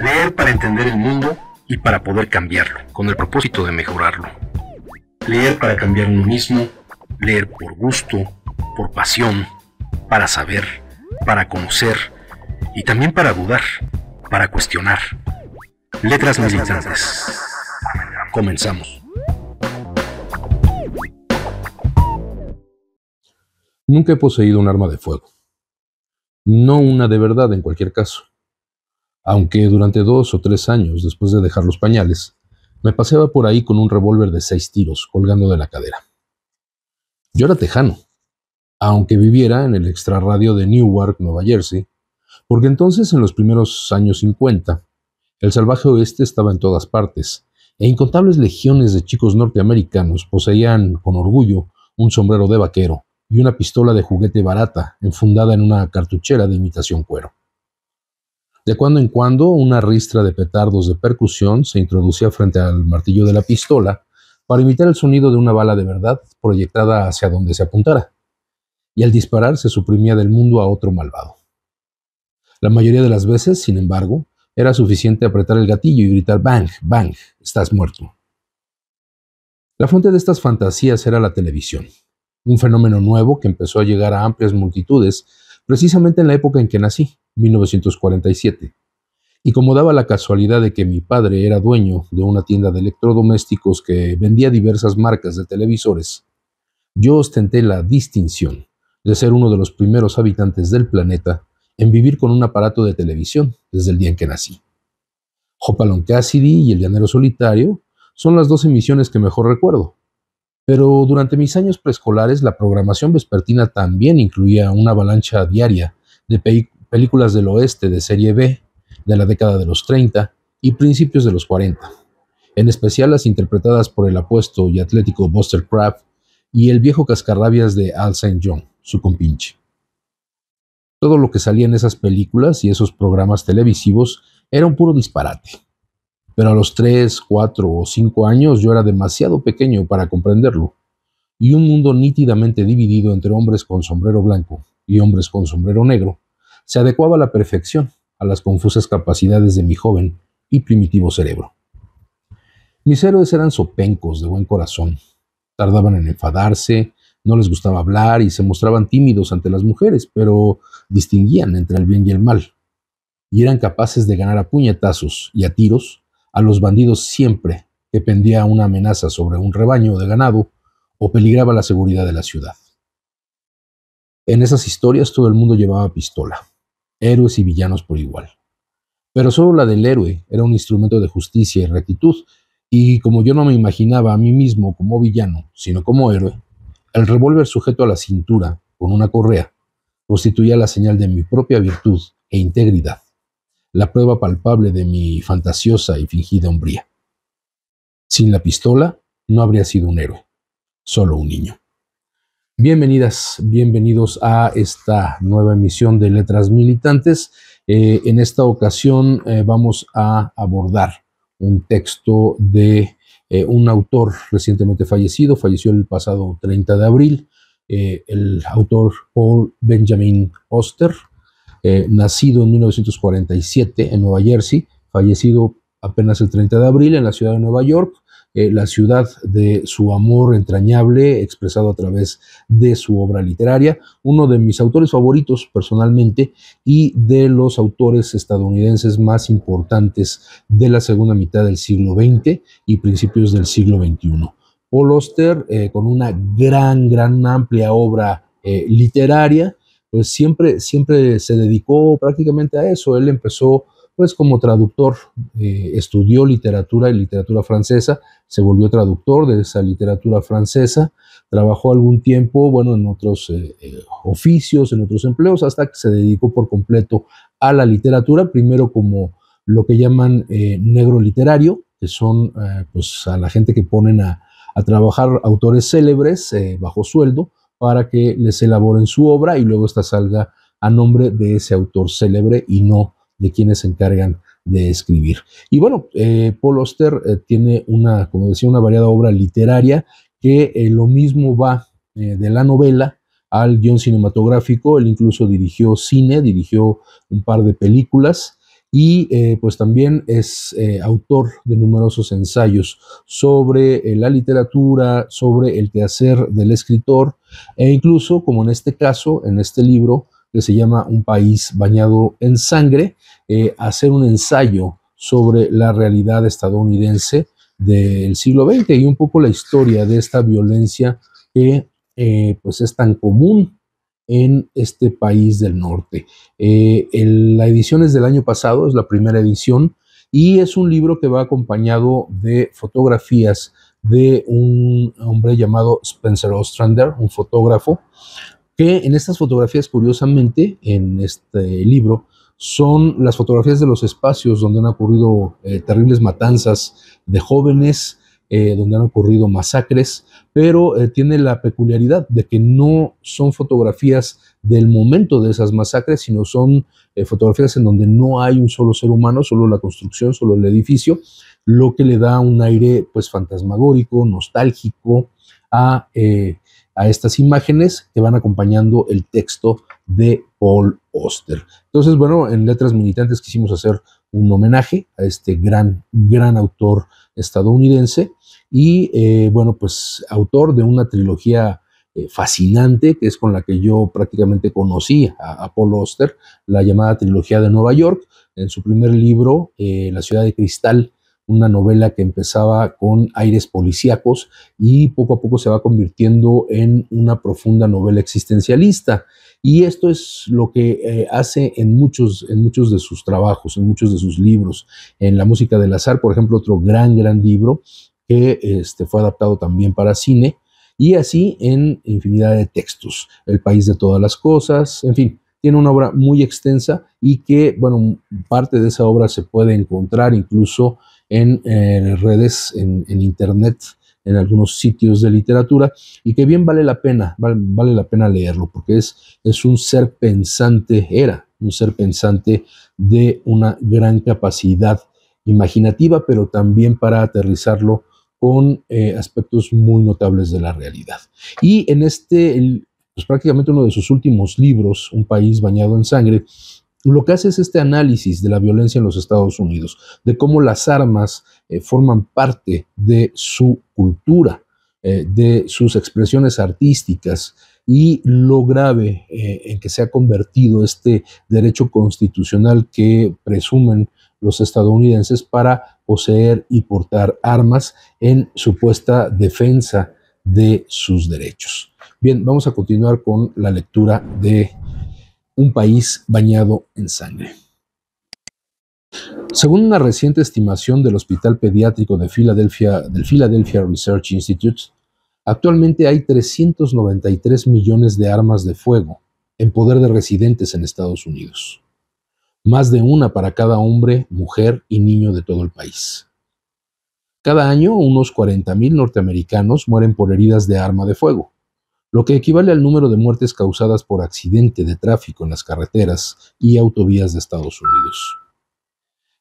Leer para entender el mundo y para poder cambiarlo, con el propósito de mejorarlo. Leer para cambiar uno mismo, leer por gusto, por pasión, para saber, para conocer y también para dudar, para cuestionar. Letras militantes. Comenzamos. Nunca he poseído un arma de fuego. No una de verdad en cualquier caso. Aunque durante 2 o 3 años, después de dejar los pañales, me paseaba por ahí con un revólver de 6 tiros colgando de la cadera. Yo era tejano, aunque viviera en el extrarradio de Newark, Nueva Jersey, porque entonces en los primeros años 50, el salvaje oeste estaba en todas partes, e incontables legiones de chicos norteamericanos poseían con orgullo un sombrero de vaquero y una pistola de juguete barata enfundada en una cartuchera de imitación cuero. De cuando en cuando, una ristra de petardos de percusión se introducía frente al martillo de la pistola para imitar el sonido de una bala de verdad proyectada hacia donde se apuntara, y al disparar se suprimía del mundo a otro malvado. La mayoría de las veces, sin embargo, era suficiente apretar el gatillo y gritar «bang, bang, estás muerto». La fuente de estas fantasías era la televisión, un fenómeno nuevo que empezó a llegar a amplias multitudes precisamente en la época en que nací, 1947, y como daba la casualidad de que mi padre era dueño de una tienda de electrodomésticos que vendía diversas marcas de televisores, yo ostenté la distinción de ser uno de los primeros habitantes del planeta en vivir con un aparato de televisión desde el día en que nací. Hopalong Cassidy y El Llanero Solitario son las 2 emisiones que mejor recuerdo, pero durante mis años preescolares la programación vespertina también incluía una avalancha diaria de películas del oeste de serie B, de la década de los 30 y principios de los 40, en especial las interpretadas por el apuesto y atlético Buster Crabbe y el viejo cascarrabias de Al St. John, su compinche. Todo lo que salía en esas películas y esos programas televisivos era un puro disparate, pero a los 3, 4 o 5 años yo era demasiado pequeño para comprenderlo, y un mundo nítidamente dividido entre hombres con sombrero blanco y hombres con sombrero negro se adecuaba a la perfección a las confusas capacidades de mi joven y primitivo cerebro. Mis héroes eran zopencos de buen corazón, tardaban en enfadarse, no les gustaba hablar y se mostraban tímidos ante las mujeres, pero distinguían entre el bien y el mal, y eran capaces de ganar a puñetazos y a tiros a los bandidos siempre que pendía una amenaza sobre un rebaño de ganado o peligraba la seguridad de la ciudad. En esas historias todo el mundo llevaba pistola, héroes y villanos por igual. Pero solo la del héroe era un instrumento de justicia y rectitud, y como yo no me imaginaba a mí mismo como villano, sino como héroe, el revólver sujeto a la cintura con una correa constituía la señal de mi propia virtud e integridad, la prueba palpable de mi fantasiosa y fingida hombría. Sin la pistola no habría sido un héroe, solo un niño. Bienvenidas, bienvenidos a esta nueva emisión de Letras Militantes. En esta ocasión vamos a abordar un texto de un autor recientemente fallecido, falleció el pasado 30 de abril, el autor Paul Benjamin Auster, nacido en 1947 en Nueva Jersey, fallecido apenas el 30 de abril en la ciudad de Nueva York, la ciudad de su amor entrañable expresado a través de su obra literaria, uno de mis autores favoritos personalmente y de los autores estadounidenses más importantes de la segunda mitad del siglo XX y principios del siglo XXI. Paul Auster, con una gran amplia obra literaria, pues siempre se dedicó prácticamente a eso. Él empezó pues como traductor, estudió literatura y literatura francesa, se volvió traductor de esa literatura francesa, trabajó algún tiempo, bueno, en otros oficios, en otros empleos, hasta que se dedicó por completo a la literatura, primero como lo que llaman negro literario, que son pues a la gente que ponen a trabajar autores célebres bajo sueldo para que les elaboren su obra y luego esta salga a nombre de ese autor célebre y no de quienes se encargan de escribir. Y bueno, Paul Auster tiene como decía, una variada obra literaria que lo mismo va de la novela al guión cinematográfico. Él incluso dirigió cine, dirigió un par de películas y pues también es autor de numerosos ensayos sobre la literatura, sobre el quehacer del escritor e incluso, como en este caso, en este libro que se llama Un país bañado en sangre, hacer un ensayo sobre la realidad estadounidense del siglo XX y un poco la historia de esta violencia que pues es tan común en este país del norte. La edición es del año pasado, es la primera edición, y es un libro que va acompañado de fotografías de un hombre llamado Spencer Ostrander, un fotógrafo, que en estas fotografías, curiosamente, en este libro, son las fotografías de los espacios donde han ocurrido terribles matanzas de jóvenes, donde han ocurrido masacres, pero tiene la peculiaridad de que no son fotografías del momento de esas masacres, sino son fotografías en donde no hay un solo ser humano, solo la construcción, solo el edificio, lo que le da un aire pues fantasmagórico, nostálgico a estas imágenes que van acompañando el texto de Paul Auster. Entonces, bueno, en Letras Militantes quisimos hacer un homenaje a este gran autor estadounidense y, bueno, pues autor de una trilogía fascinante, que es con la que yo prácticamente conocí a Paul Auster, la llamada Trilogía de Nueva York. En su primer libro, La Ciudad de Cristal, una novela que empezaba con aires policíacos y poco a poco se va convirtiendo en una profunda novela existencialista. Y esto es lo que hace en muchos de sus trabajos, en muchos de sus libros. En La música del azar, por ejemplo, otro gran libro que fue adaptado también para cine, y así en infinidad de textos. El país de todas las cosas, en fin, tiene una obra muy extensa y que, bueno, parte de esa obra se puede encontrar incluso en redes, en internet, en algunos sitios de literatura, y que bien vale la pena leerlo, porque es un ser pensante, era un ser pensante de una gran capacidad imaginativa, pero también para aterrizarlo con aspectos muy notables de la realidad. Y en pues prácticamente uno de sus últimos libros, Un país bañado en sangre, lo que hace es este análisis de la violencia en los Estados Unidos, de cómo las armas forman parte de su cultura, de sus expresiones artísticas y lo grave en que se ha convertido este derecho constitucional que presumen los estadounidenses para poseer y portar armas en supuesta defensa de sus derechos. Bien, vamos a continuar con la lectura de Un país bañado en sangre. Según una reciente estimación del Hospital Pediátrico del Philadelphia Research Institute, actualmente hay 393 millones de armas de fuego en poder de residentes en Estados Unidos. Más de una para cada hombre, mujer y niño de todo el país. Cada año, unos 40,000 norteamericanos mueren por heridas de arma de fuego, lo que equivale al número de muertes causadas por accidente de tráfico en las carreteras y autovías de Estados Unidos.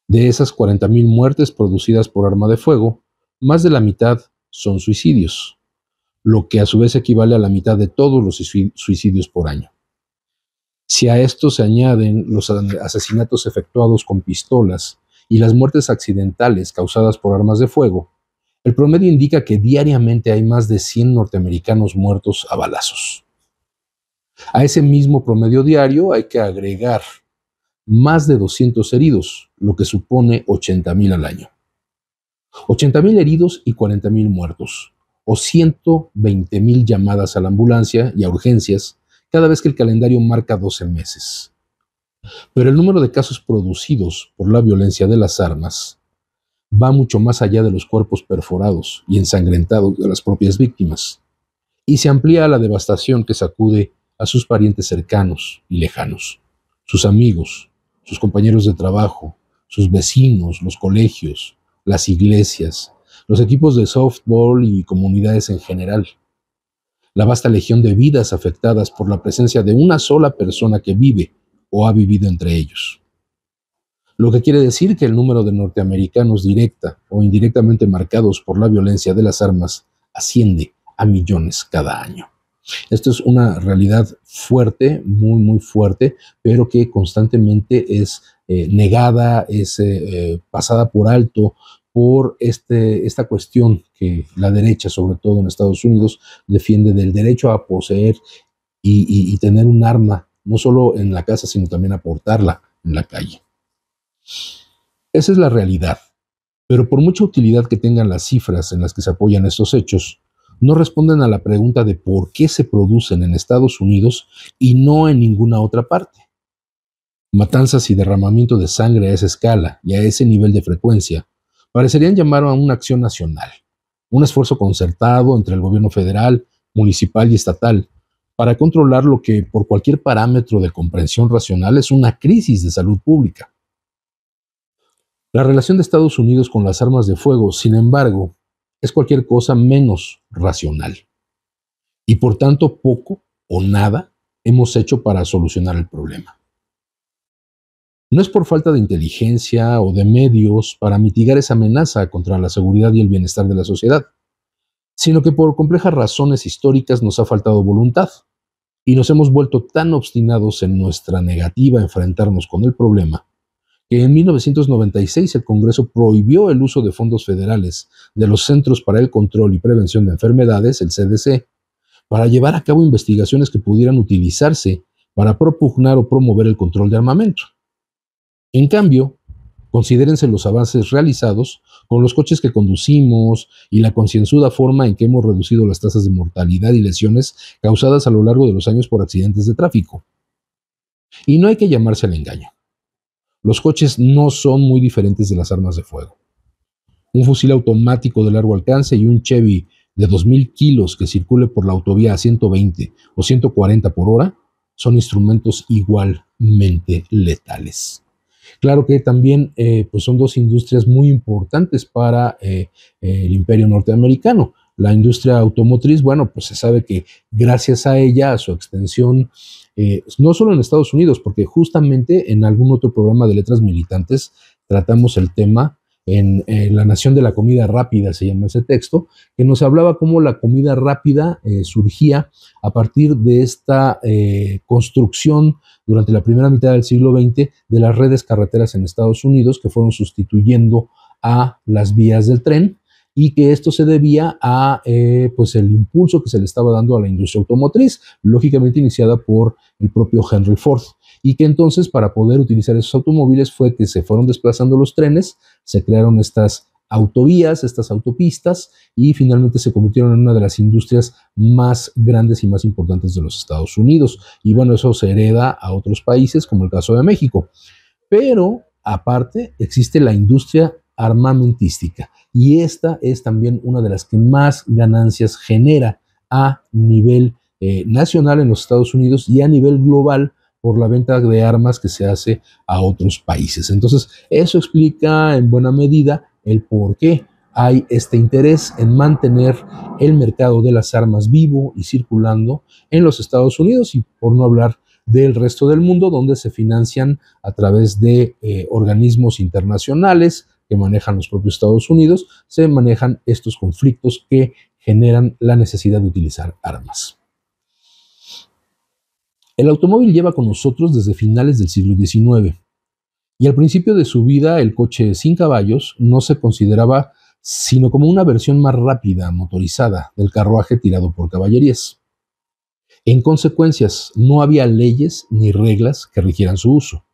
De esas 40,000 muertes producidas por arma de fuego, más de la mitad son suicidios, lo que a su vez equivale a la mitad de todos los suicidios por año. Si a esto se añaden los asesinatos efectuados con pistolas y las muertes accidentales causadas por armas de fuego, el promedio indica que diariamente hay más de 100 norteamericanos muertos a balazos. A ese mismo promedio diario hay que agregar más de 200 heridos, lo que supone 80,000 al año. 80,000 heridos y 40,000 muertos, o 120,000 llamadas a la ambulancia y a urgencias cada vez que el calendario marca 12 meses. Pero el número de casos producidos por la violencia de las armas va mucho más allá de los cuerpos perforados y ensangrentados de las propias víctimas, y se amplía a la devastación que sacude a sus parientes cercanos y lejanos, sus amigos, sus compañeros de trabajo, sus vecinos, los colegios, las iglesias, los equipos de softball y comunidades en general. La vasta legión de vidas afectadas por la presencia de una sola persona que vive o ha vivido entre ellos. Lo que quiere decir que el número de norteamericanos directa o indirectamente marcados por la violencia de las armas asciende a millones cada año. Esto es una realidad fuerte, muy, muy fuerte, pero que constantemente es negada, es pasada por alto por esta cuestión que la derecha, sobre todo en Estados Unidos, defiende del derecho a poseer y tener un arma, no solo en la casa, sino también a portarla en la calle. Esa es la realidad. Pero por mucha utilidad que tengan las cifras en las que se apoyan estos hechos, no responden a la pregunta de por qué se producen en Estados Unidos y no en ninguna otra parte. Matanzas y derramamiento de sangre a esa escala y a ese nivel de frecuencia parecerían llamar a una acción nacional, un esfuerzo concertado entre el gobierno federal, municipal y estatal para controlar lo que por cualquier parámetro de comprensión racional es una crisis de salud pública. La relación de Estados Unidos con las armas de fuego, sin embargo, es cualquier cosa menos racional. Y por tanto, poco o nada hemos hecho para solucionar el problema. No es por falta de inteligencia o de medios para mitigar esa amenaza contra la seguridad y el bienestar de la sociedad, sino que por complejas razones históricas nos ha faltado voluntad y nos hemos vuelto tan obstinados en nuestra negativa a enfrentarnos con el problema que en 1996 el Congreso prohibió el uso de fondos federales de los Centros para el Control y Prevención de Enfermedades, el CDC, para llevar a cabo investigaciones que pudieran utilizarse para propugnar o promover el control de armamento. En cambio, considérense los avances realizados con los coches que conducimos y la concienzuda forma en que hemos reducido las tasas de mortalidad y lesiones causadas a lo largo de los años por accidentes de tráfico. Y no hay que llamarse al engaño. Los coches no son muy diferentes de las armas de fuego. Un fusil automático de largo alcance y un Chevy de 2,000 kilos que circule por la autovía a 120 o 140 por hora son instrumentos igualmente letales. Claro que también pues son dos industrias muy importantes para el imperio norteamericano. La industria automotriz, bueno, pues se sabe que gracias a ella, a su extensión, no solo en Estados Unidos, porque justamente en algún otro programa de Letras Militantes tratamos el tema en La Nación de la Comida Rápida, se llama ese texto, que nos hablaba cómo la comida rápida surgía a partir de esta construcción durante la primera mitad del siglo XX de las redes carreteras en Estados Unidos que fueron sustituyendo a las vías del tren y que esto se debía a pues el impulso que se le estaba dando a la industria automotriz, lógicamente iniciada por el propio Henry Ford, y que entonces para poder utilizar esos automóviles fue que se fueron desplazando los trenes, se crearon estas autovías, estas autopistas, y finalmente se convirtieron en una de las industrias más grandes y más importantes de los Estados Unidos. Y bueno, eso se hereda a otros países, como el caso de México. Pero, aparte, existe la industria armamentística, y esta es también una de las que más ganancias genera a nivel nacional en los Estados Unidos y a nivel global por la venta de armas que se hace a otros países. Entonces, eso explica en buena medida el por qué hay este interés en mantener el mercado de las armas vivo y circulando en los Estados Unidos, y por no hablar del resto del mundo, donde se financian a través de organismos internacionales que manejan los propios Estados Unidos, se manejan estos conflictos que generan la necesidad de utilizar armas. El automóvil lleva con nosotros desde finales del siglo XIX, y al principio de su vida el coche sin caballos no se consideraba sino como una versión más rápida, motorizada, del carruaje tirado por caballerías. En consecuencias, no había leyes ni reglas que rigieran su uso.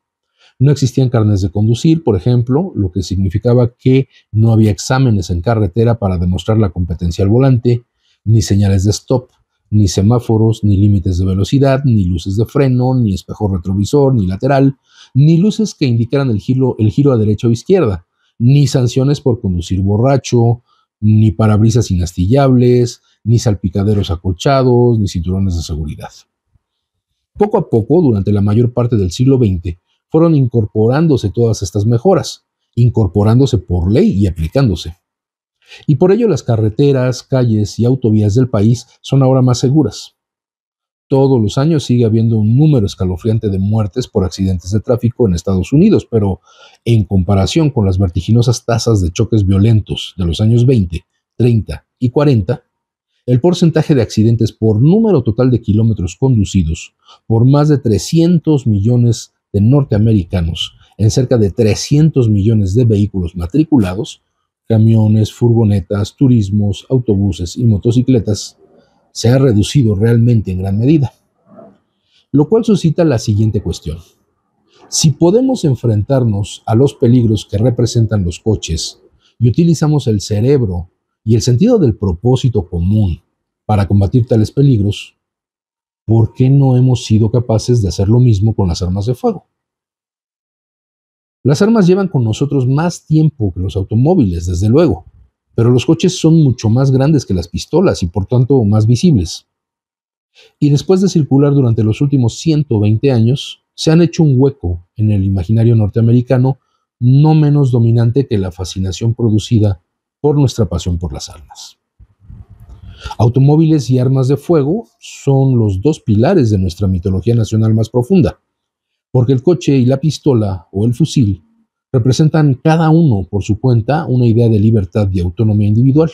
No existían carnets de conducir, por ejemplo, lo que significaba que no había exámenes en carretera para demostrar la competencia al volante, ni señales de stop, ni semáforos, ni límites de velocidad, ni luces de freno, ni espejo retrovisor, ni lateral, ni luces que indicaran el giro a derecha o izquierda, ni sanciones por conducir borracho, ni parabrisas inastillables, ni salpicaderos acolchados, ni cinturones de seguridad. Poco a poco, durante la mayor parte del siglo XX, fueron incorporándose todas estas mejoras, incorporándose por ley y aplicándose. Y por ello las carreteras, calles y autovías del país son ahora más seguras. Todos los años sigue habiendo un número escalofriante de muertes por accidentes de tráfico en Estados Unidos, pero en comparación con las vertiginosas tasas de choques violentos de los años 20, 30 y 40, El porcentaje de accidentes por número total de kilómetros conducidos por más de 300 millones de norteamericanos en cerca de 300 millones de vehículos matriculados, camiones, furgonetas, turismos, autobuses y motocicletas, se ha reducido realmente en gran medida. Lo cual suscita la siguiente cuestión. Si podemos enfrentarnos a los peligros que representan los coches y utilizamos el cerebro y el sentido del propósito común para combatir tales peligros, ¿por qué no hemos sido capaces de hacer lo mismo con las armas de fuego? Las armas llevan con nosotros más tiempo que los automóviles, desde luego, pero los coches son mucho más grandes que las pistolas y por tanto más visibles. Y después de circular durante los últimos 120 años, se han hecho un hueco en el imaginario norteamericano no menos dominante que la fascinación producida por nuestra pasión por las armas. Automóviles y armas de fuego son los dos pilares de nuestra mitología nacional más profunda, porque el coche y la pistola o el fusil representan cada uno por su cuenta una idea de libertad y autonomía individual,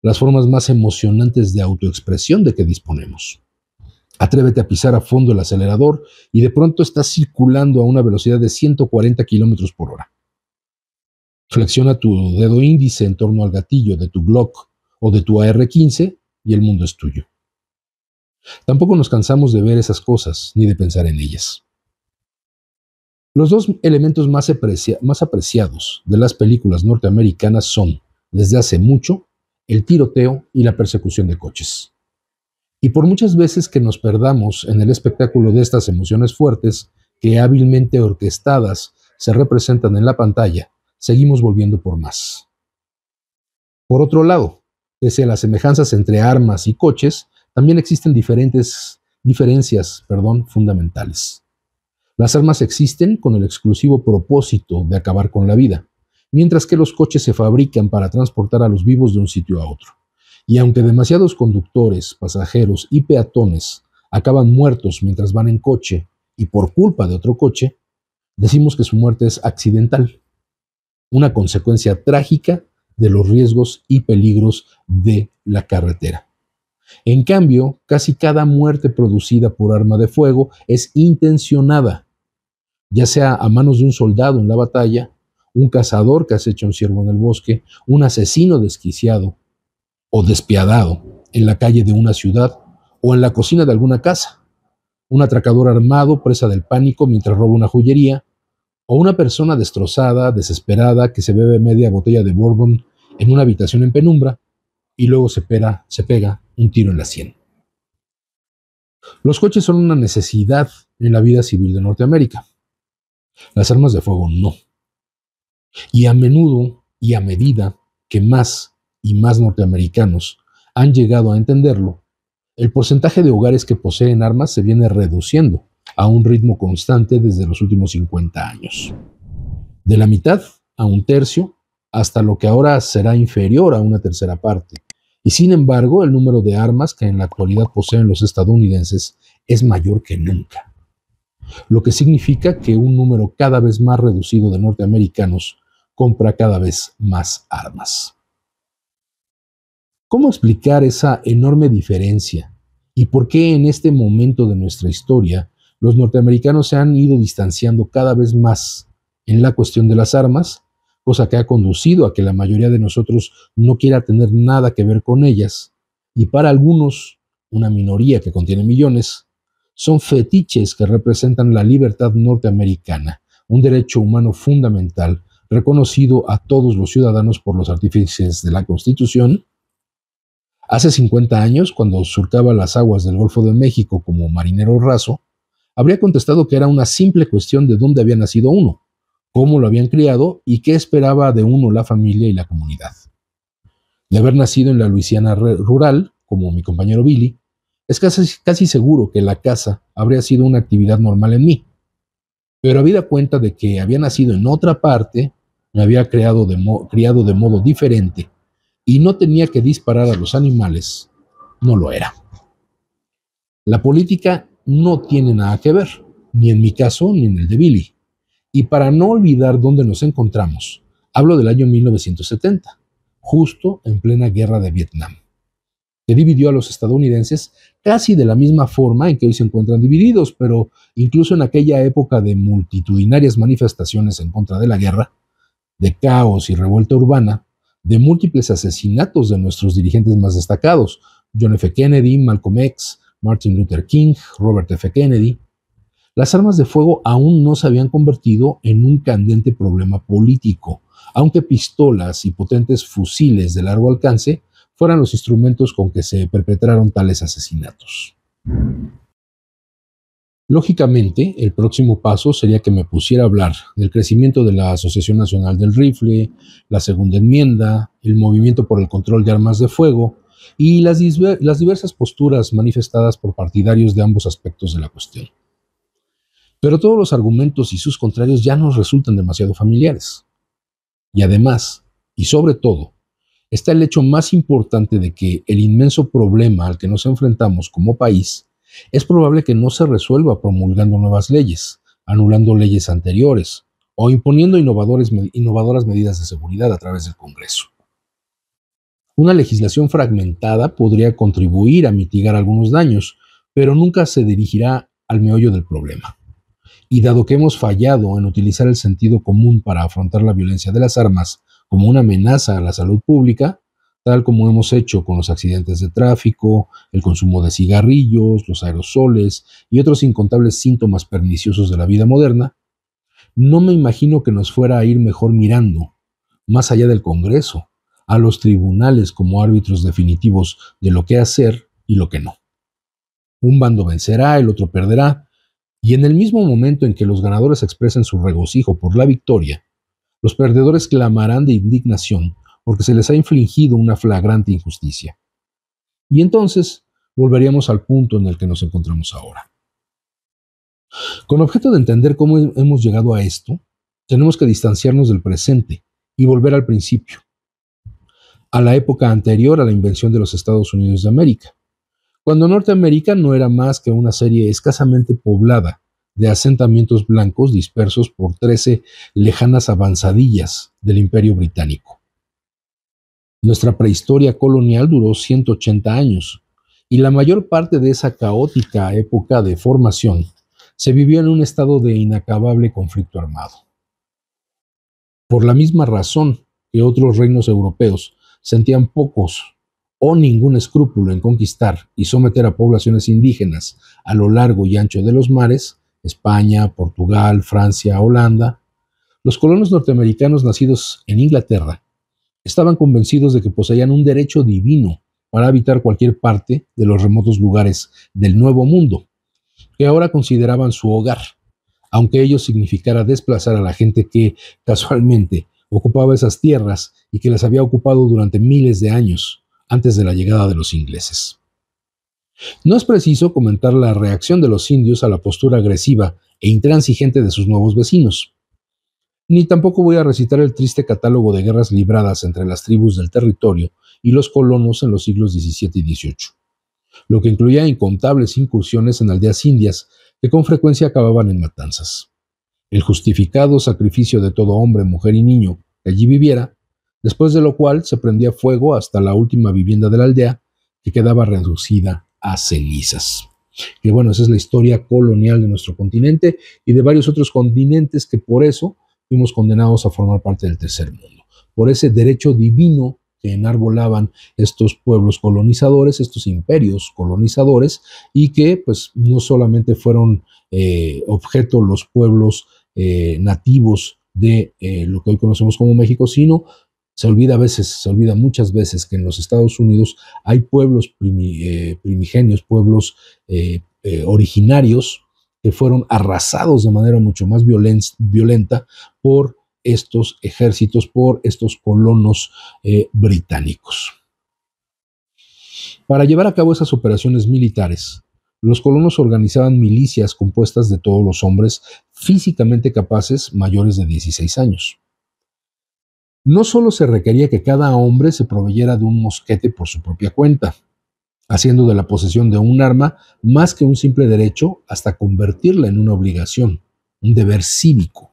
las formas más emocionantes de autoexpresión de que disponemos. Atrévete a pisar a fondo el acelerador y de pronto estás circulando a una velocidad de 140 kilómetros por hora. Flexiona tu dedo índice en torno al gatillo de tu Glock o de tu AR-15 y el mundo es tuyo. Tampoco nos cansamos de ver esas cosas ni de pensar en ellas. Los dos elementos más apreciados de las películas norteamericanas son, desde hace mucho, el tiroteo y la persecución de coches. Y por muchas veces que nos perdamos en el espectáculo de estas emociones fuertes que hábilmente orquestadas se representan en la pantalla, seguimos volviendo por más. Por otro lado, pese a las semejanzas entre armas y coches, también existen diferencias fundamentales. Las armas existen con el exclusivo propósito de acabar con la vida, mientras que los coches se fabrican para transportar a los vivos de un sitio a otro. Y aunque demasiados conductores, pasajeros y peatones acaban muertos mientras van en coche y por culpa de otro coche, decimos que su muerte es accidental, una consecuencia trágica de los riesgos y peligros de la carretera. En cambio, casi cada muerte producida por arma de fuego es intencionada, ya sea a manos de un soldado en la batalla, un cazador que acecha a un ciervo en el bosque, un asesino desquiciado o despiadado en la calle de una ciudad o en la cocina de alguna casa, un atracador armado presa del pánico mientras roba una joyería, o una persona destrozada, desesperada, que se bebe media botella de bourbon en una habitación en penumbra y luego se pega un tiro en la sien. Los coches son una necesidad en la vida civil de Norteamérica. Las armas de fuego no. Y a menudo y a medida que más y más norteamericanos han llegado a entenderlo, el porcentaje de hogares que poseen armas se viene reduciendo a un ritmo constante desde los últimos 50 años. De la mitad a un tercio, hasta lo que ahora será inferior a una tercera parte. Y sin embargo, el número de armas que en la actualidad poseen los estadounidenses es mayor que nunca. Lo que significa que un número cada vez más reducido de norteamericanos compra cada vez más armas. ¿Cómo explicar esa enorme diferencia? ¿Y por qué en este momento de nuestra historia los norteamericanos se han ido distanciando cada vez más en la cuestión de las armas, cosa que ha conducido a que la mayoría de nosotros no quiera tener nada que ver con ellas, y para algunos, una minoría que contiene millones, son fetiches que representan la libertad norteamericana, un derecho humano fundamental reconocido a todos los ciudadanos por los artífices de la Constitución? Hace 50 años, cuando surcaba las aguas del Golfo de México como marinero raso, habría contestado que era una simple cuestión de dónde había nacido uno, cómo lo habían criado y qué esperaba de uno la familia y la comunidad. De haber nacido en la Luisiana rural, como mi compañero Billy, es casi seguro que la caza habría sido una actividad normal en mí. Pero habida cuenta de que había nacido en otra parte, me había criado de modo diferente y no tenía que disparar a los animales, no lo era. La política no tiene nada que ver, ni en mi caso ni en el de Billy. Y para no olvidar dónde nos encontramos, hablo del año 1970, justo en plena guerra de Vietnam. que dividió a los estadounidenses casi de la misma forma en que hoy se encuentran divididos, pero incluso en aquella época de multitudinarias manifestaciones en contra de la guerra, de caos y revuelta urbana, de múltiples asesinatos de nuestros dirigentes más destacados, John F. Kennedy, Malcolm X, Martin Luther King, Robert F. Kennedy, las armas de fuego aún no se habían convertido en un candente problema político, aunque pistolas y potentes fusiles de largo alcance fueran los instrumentos con que se perpetraron tales asesinatos. Lógicamente, el próximo paso sería que me pusiera a hablar del crecimiento de la Asociación Nacional del Rifle, la Segunda Enmienda, el movimiento por el control de armas de fuego y las diversas posturas manifestadas por partidarios de ambos aspectos de la cuestión. Pero todos los argumentos y sus contrarios ya nos resultan demasiado familiares. Y además, y sobre todo, está el hecho más importante de que el inmenso problema al que nos enfrentamos como país es probable que no se resuelva promulgando nuevas leyes, anulando leyes anteriores o imponiendo innovadoras medidas de seguridad a través del Congreso. Una legislación fragmentada podría contribuir a mitigar algunos daños, pero nunca se dirigirá al meollo del problema. Y dado que hemos fallado en utilizar el sentido común para afrontar la violencia de las armas como una amenaza a la salud pública, tal como hemos hecho con los accidentes de tráfico, el consumo de cigarrillos, los aerosoles y otros incontables síntomas perniciosos de la vida moderna, no me imagino que nos fuera a ir mejor mirando, más allá del Congreso, a los tribunales como árbitros definitivos de lo que hacer y lo que no. Un bando vencerá, el otro perderá, y en el mismo momento en que los ganadores expresen su regocijo por la victoria, los perdedores clamarán de indignación porque se les ha infligido una flagrante injusticia. Y entonces volveríamos al punto en el que nos encontramos ahora. Con objeto de entender cómo hemos llegado a esto, tenemos que distanciarnos del presente y volver al principio, a la época anterior a la invención de los Estados Unidos de América, cuando Norteamérica no era más que una serie escasamente poblada de asentamientos blancos dispersos por 13 lejanas avanzadillas del Imperio Británico. Nuestra prehistoria colonial duró 180 años, y la mayor parte de esa caótica época de formación se vivió en un estado de inacabable conflicto armado. Por la misma razón que otros reinos europeos sentían pocos o ningún escrúpulo en conquistar y someter a poblaciones indígenas a lo largo y ancho de los mares, España, Portugal, Francia, Holanda, los colonos norteamericanos nacidos en Inglaterra estaban convencidos de que poseían un derecho divino para habitar cualquier parte de los remotos lugares del Nuevo Mundo, que ahora consideraban su hogar, aunque ello significara desplazar a la gente que, casualmente, ocupaba esas tierras y que las había ocupado durante miles de años antes de la llegada de los ingleses. No es preciso comentar la reacción de los indios a la postura agresiva e intransigente de sus nuevos vecinos. Ni tampoco voy a recitar el triste catálogo de guerras libradas entre las tribus del territorio y los colonos en los siglos XVII y XVIII, lo que incluía incontables incursiones en aldeas indias que con frecuencia acababan en matanzas. El justificado sacrificio de todo hombre, mujer y niño que allí viviera, después de lo cual se prendía fuego hasta la última vivienda de la aldea, que quedaba reducida a cenizas. Que bueno, esa es la historia colonial de nuestro continente y de varios otros continentes que por eso fuimos condenados a formar parte del tercer mundo, por ese derecho divino que enarbolaban estos pueblos colonizadores, estos imperios colonizadores, y que pues no solamente fueron objeto los pueblos nativos de lo que hoy conocemos como México, sino se olvida muchas veces que en los Estados Unidos hay pueblos primigenios, pueblos originarios que fueron arrasados de manera mucho más violenta por estos ejércitos, por estos colonos británicos. Para llevar a cabo esas operaciones militares, los colonos organizaban milicias compuestas de todos los hombres físicamente capaces mayores de 16 años. No solo se requería que cada hombre se proveyera de un mosquete por su propia cuenta, haciendo de la posesión de un arma más que un simple derecho hasta convertirla en una obligación, un deber cívico,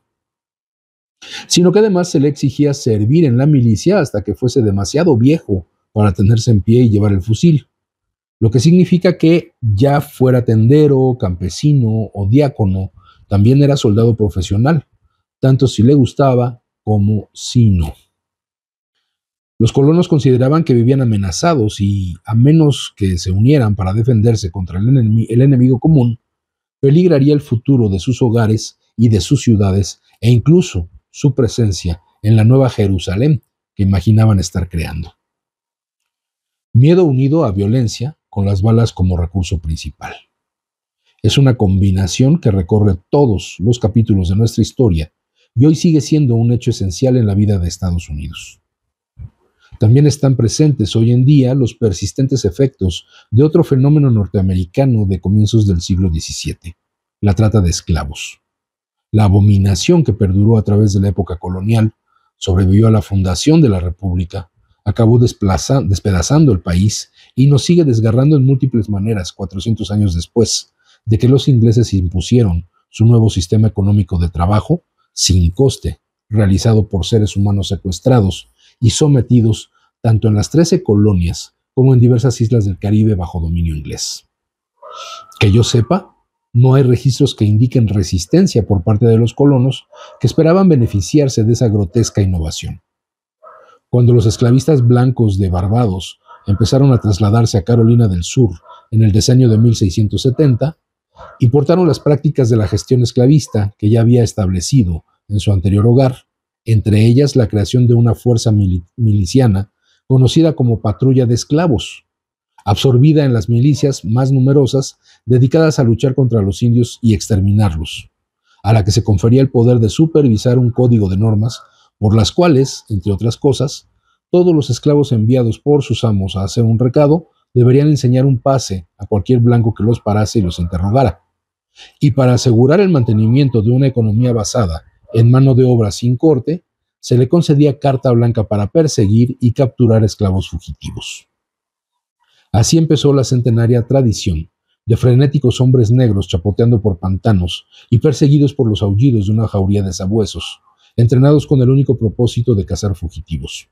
sino que además se le exigía servir en la milicia hasta que fuese demasiado viejo para tenerse en pie y llevar el fusil, lo que significa que ya fuera tendero, campesino o diácono, también era soldado profesional, tanto si le gustaba como si no. Los colonos consideraban que vivían amenazados y, a menos que se unieran para defenderse contra el enemigo común, peligraría el futuro de sus hogares y de sus ciudades e incluso su presencia en la nueva Jerusalén que imaginaban estar creando. Miedo unido a violencia con las balas como recurso principal. Es una combinación que recorre todos los capítulos de nuestra historia y hoy sigue siendo un hecho esencial en la vida de Estados Unidos. También están presentes hoy en día los persistentes efectos de otro fenómeno norteamericano de comienzos del siglo XVII, la trata de esclavos. La abominación que perduró a través de la época colonial sobrevivió a la fundación de la República, acabó despedazando el país y nos sigue desgarrando en múltiples maneras 400 años después de que los ingleses impusieron su nuevo sistema económico de trabajo sin coste, realizado por seres humanos secuestrados y sometidos tanto en las 13 colonias como en diversas islas del Caribe bajo dominio inglés. Que yo sepa, no hay registros que indiquen resistencia por parte de los colonos que esperaban beneficiarse de esa grotesca innovación. Cuando los esclavistas blancos de Barbados empezaron a trasladarse a Carolina del Sur en el decenio de 1670, importaron las prácticas de la gestión esclavista que ya había establecido en su anterior hogar, entre ellas la creación de una fuerza miliciana conocida como patrulla de esclavos, absorbida en las milicias más numerosas dedicadas a luchar contra los indios y exterminarlos, a la que se confería el poder de supervisar un código de normas por las cuales, entre otras cosas, todos los esclavos enviados por sus amos a hacer un recado deberían enseñar un pase a cualquier blanco que los parase y los interrogara. Y para asegurar el mantenimiento de una economía basada en mano de obra sin corte, se le concedía carta blanca para perseguir y capturar esclavos fugitivos. Así empezó la centenaria tradición de frenéticos hombres negros chapoteando por pantanos y perseguidos por los aullidos de una jauría de sabuesos, entrenados con el único propósito de cazar fugitivos.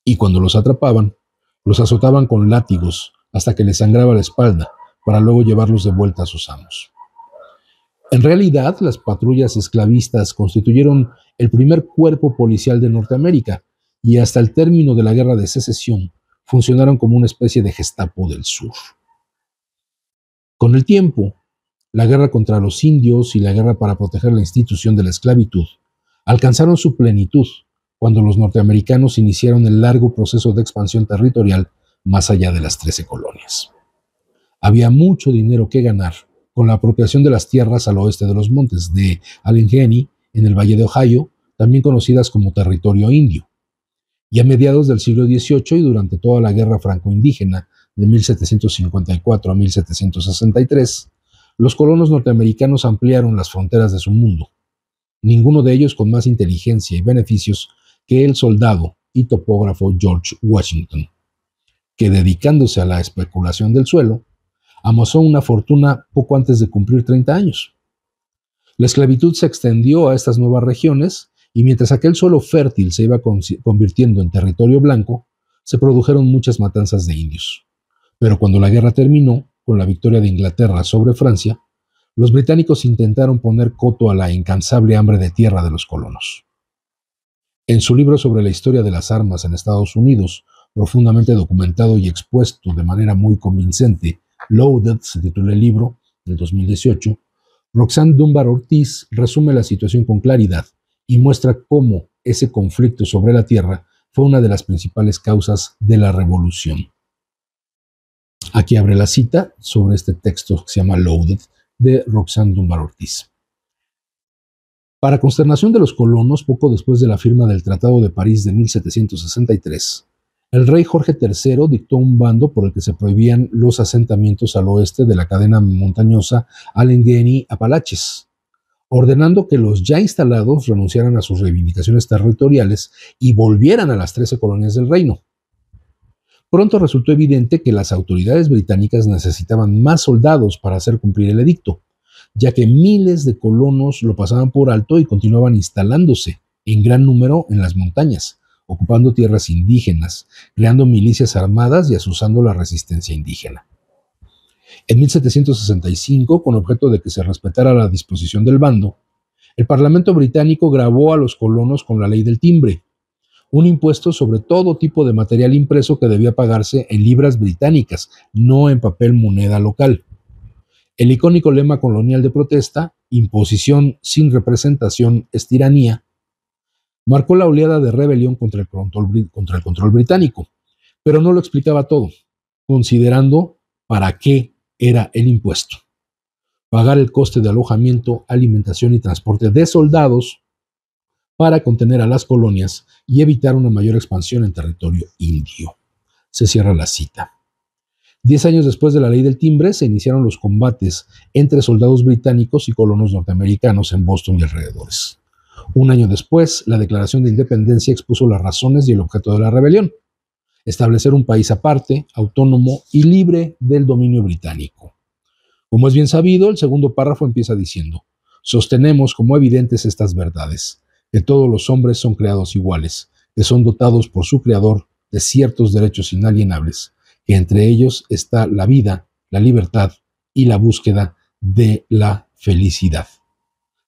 Y cuando los atrapaban, los azotaban con látigos hasta que les sangraba la espalda, para luego llevarlos de vuelta a sus amos. En realidad, las patrullas esclavistas constituyeron el primer cuerpo policial de Norteamérica y hasta el término de la Guerra de Secesión funcionaron como una especie de Gestapo del Sur. Con el tiempo, la guerra contra los indios y la guerra para proteger la institución de la esclavitud alcanzaron su plenitud cuando los norteamericanos iniciaron el largo proceso de expansión territorial más allá de las 13 colonias. Había mucho dinero que ganar con la apropiación de las tierras al oeste de los montes de Allegheny, en el Valle de Ohio, también conocidas como territorio indio. Y a mediados del siglo XVIII y durante toda la guerra franco-indígena de 1754 a 1763, los colonos norteamericanos ampliaron las fronteras de su mundo, ninguno de ellos con más inteligencia y beneficios que el soldado y topógrafo George Washington, que dedicándose a la especulación del suelo, amasó una fortuna poco antes de cumplir 30 años. La esclavitud se extendió a estas nuevas regiones y mientras aquel suelo fértil se iba convirtiendo en territorio blanco, se produjeron muchas matanzas de indios. Pero cuando la guerra terminó, con la victoria de Inglaterra sobre Francia, los británicos intentaron poner coto a la incansable hambre de tierra de los colonos. En su libro sobre la historia de las armas en Estados Unidos, profundamente documentado y expuesto de manera muy convincente, Loaded se titula el libro, del 2018, Roxanne Dunbar Ortiz resume la situación con claridad y muestra cómo ese conflicto sobre la tierra fue una de las principales causas de la revolución. Aquí abre la cita sobre este texto que se llama Loaded, de Roxanne Dunbar Ortiz. Para consternación de los colonos, poco después de la firma del Tratado de París de 1763, el rey Jorge III dictó un bando por el que se prohibían los asentamientos al oeste de la cadena montañosa Allegheny-Apalaches, ordenando que los ya instalados renunciaran a sus reivindicaciones territoriales y volvieran a las 13 colonias del reino. Pronto resultó evidente que las autoridades británicas necesitaban más soldados para hacer cumplir el edicto, ya que miles de colonos lo pasaban por alto y continuaban instalándose en gran número en las montañas, ocupando tierras indígenas, creando milicias armadas y asusando la resistencia indígena. En 1765, con objeto de que se respetara la disposición del bando, el Parlamento británico gravó a los colonos con la ley del timbre, un impuesto sobre todo tipo de material impreso que debía pagarse en libras británicas, no en papel moneda local. El icónico lema colonial de protesta, imposición sin representación es tiranía, marcó la oleada de rebelión contra el control británico, pero no lo explicaba todo, considerando para qué era el impuesto. Pagar el coste de alojamiento, alimentación y transporte de soldados para contener a las colonias y evitar una mayor expansión en territorio indio. Se cierra la cita. 10 años después de la ley del timbre, se iniciaron los combates entre soldados británicos y colonos norteamericanos en Boston y alrededores. Un año después, la Declaración de Independencia expuso las razones y el objeto de la rebelión: establecer un país aparte, autónomo y libre del dominio británico. Como es bien sabido, el segundo párrafo empieza diciendo: sostenemos como evidentes estas verdades, que todos los hombres son creados iguales, que son dotados por su Creador de ciertos derechos inalienables, que entre ellos está la vida, la libertad y la búsqueda de la felicidad.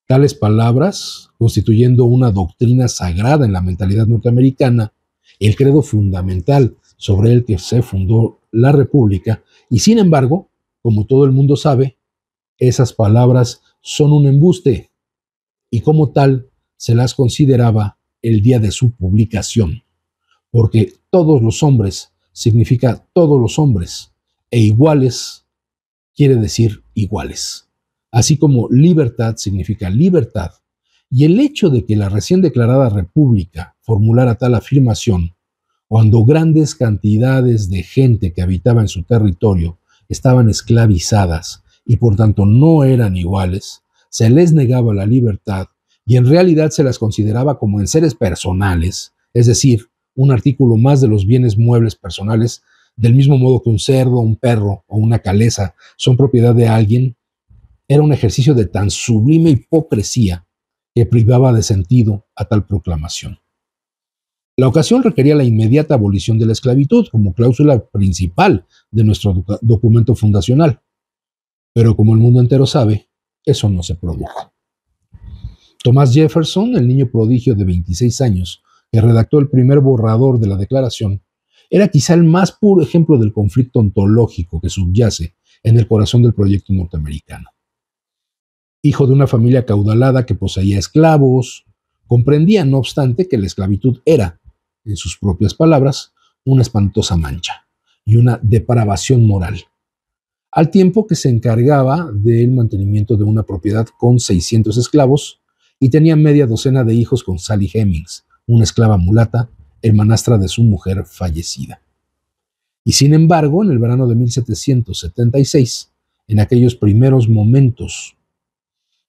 Tales palabras, constituyendo una doctrina sagrada en la mentalidad norteamericana, el credo fundamental sobre el que se fundó la República, y sin embargo, como todo el mundo sabe, esas palabras son un embuste, y como tal se las consideraba el día de su publicación, porque todos los hombres significa todos los hombres, e iguales quiere decir iguales, así como libertad significa libertad, y el hecho de que la recién declarada República formulara tal afirmación, cuando grandes cantidades de gente que habitaba en su territorio estaban esclavizadas y por tanto no eran iguales, se les negaba la libertad y en realidad se las consideraba como enseres personales, es decir, un artículo más de los bienes muebles personales, del mismo modo que un cerdo, un perro o una caleza son propiedad de alguien. Era un ejercicio de tan sublime hipocresía que privaba de sentido a tal proclamación. La ocasión requería la inmediata abolición de la esclavitud como cláusula principal de nuestro documento fundacional, pero como el mundo entero sabe, eso no se produjo. Thomas Jefferson, el niño prodigio de 26 años que redactó el primer borrador de la Declaración, era quizá el más puro ejemplo del conflicto ontológico que subyace en el corazón del proyecto norteamericano. Hijo de una familia acaudalada que poseía esclavos, comprendía, no obstante, que la esclavitud era, en sus propias palabras, una espantosa mancha y una depravación moral, al tiempo que se encargaba del mantenimiento de una propiedad con 600 esclavos y tenía media docena de hijos con Sally Hemings, una esclava mulata, hermanastra de su mujer fallecida. Y sin embargo, en el verano de 1776, en aquellos primeros momentos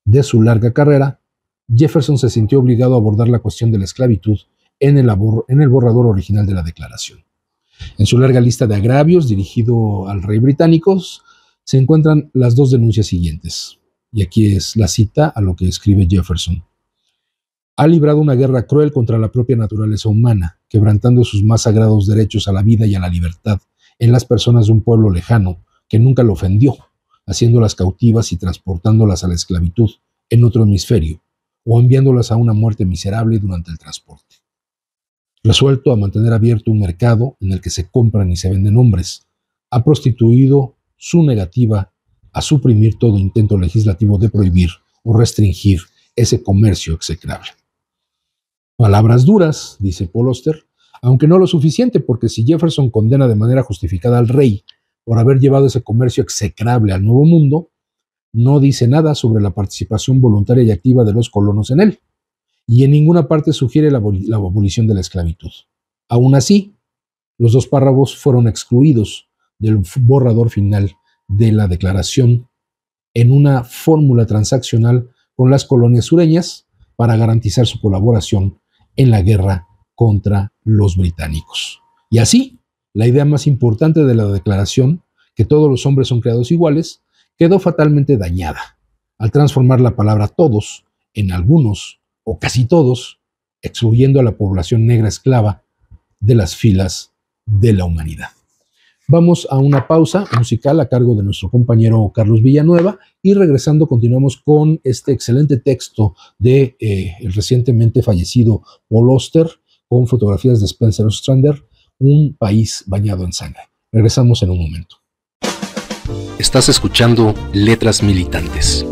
de su larga carrera, Jefferson se sintió obligado a abordar la cuestión de la esclavitud en el borrador original de la Declaración. En su larga lista de agravios dirigido al rey británico se encuentran las dos denuncias siguientes, y aquí es la cita a lo que escribe Jefferson. Ha librado una guerra cruel contra la propia naturaleza humana, quebrantando sus más sagrados derechos a la vida y a la libertad en las personas de un pueblo lejano que nunca lo ofendió, haciéndolas cautivas y transportándolas a la esclavitud en otro hemisferio, o enviándolas a una muerte miserable durante el transporte. Resuelto a mantener abierto un mercado en el que se compran y se venden hombres, ha prostituido su negativa a suprimir todo intento legislativo de prohibir o restringir ese comercio execrable. Palabras duras, dice Paul Auster, aunque no lo suficiente, porque si Jefferson condena de manera justificada al rey por haber llevado ese comercio execrable al Nuevo Mundo, no dice nada sobre la participación voluntaria y activa de los colonos en él, y en ninguna parte sugiere la abolición de la esclavitud. Aún así, los dos párrafos fueron excluidos del borrador final de la Declaración en una fórmula transaccional con las colonias sureñas para garantizar su colaboración en la guerra contra los británicos. Y así, la idea más importante de la Declaración, que todos los hombres son creados iguales, quedó fatalmente dañada al transformar la palabra todos en algunos o casi todos, excluyendo a la población negra esclava de las filas de la humanidad. Vamos a una pausa musical a cargo de nuestro compañero Carlos Villanueva y regresando continuamos con este excelente texto de el recientemente fallecido Paul Auster con fotografías de Spencer Ostrander, Un país bañado en sangre. Regresamos en un momento. Estás escuchando Letras Militantes.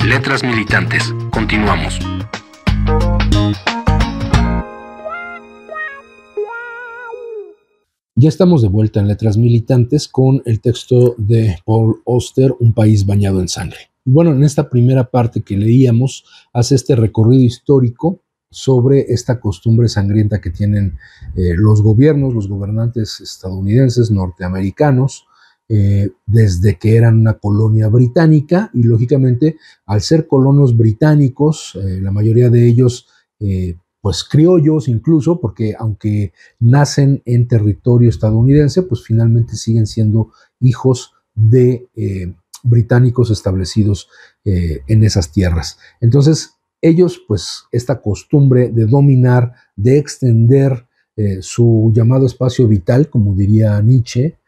Letras Militantes. Continuamos. Ya estamos de vuelta en Letras Militantes con el texto de Paul Auster, Un país bañado en sangre. Bueno, en esta primera parte que leíamos, hace este recorrido histórico sobre esta costumbre sangrienta que tienen los gobiernos, los gobernantes estadounidenses, norteamericanos, desde que eran una colonia británica y lógicamente al ser colonos británicos, la mayoría de ellos pues criollos incluso, porque aunque nacen en territorio estadounidense, pues finalmente siguen siendo hijos de británicos establecidos en esas tierras. Entonces ellos pues esta costumbre de dominar, de extender su llamado espacio vital, como diría Nietzsche,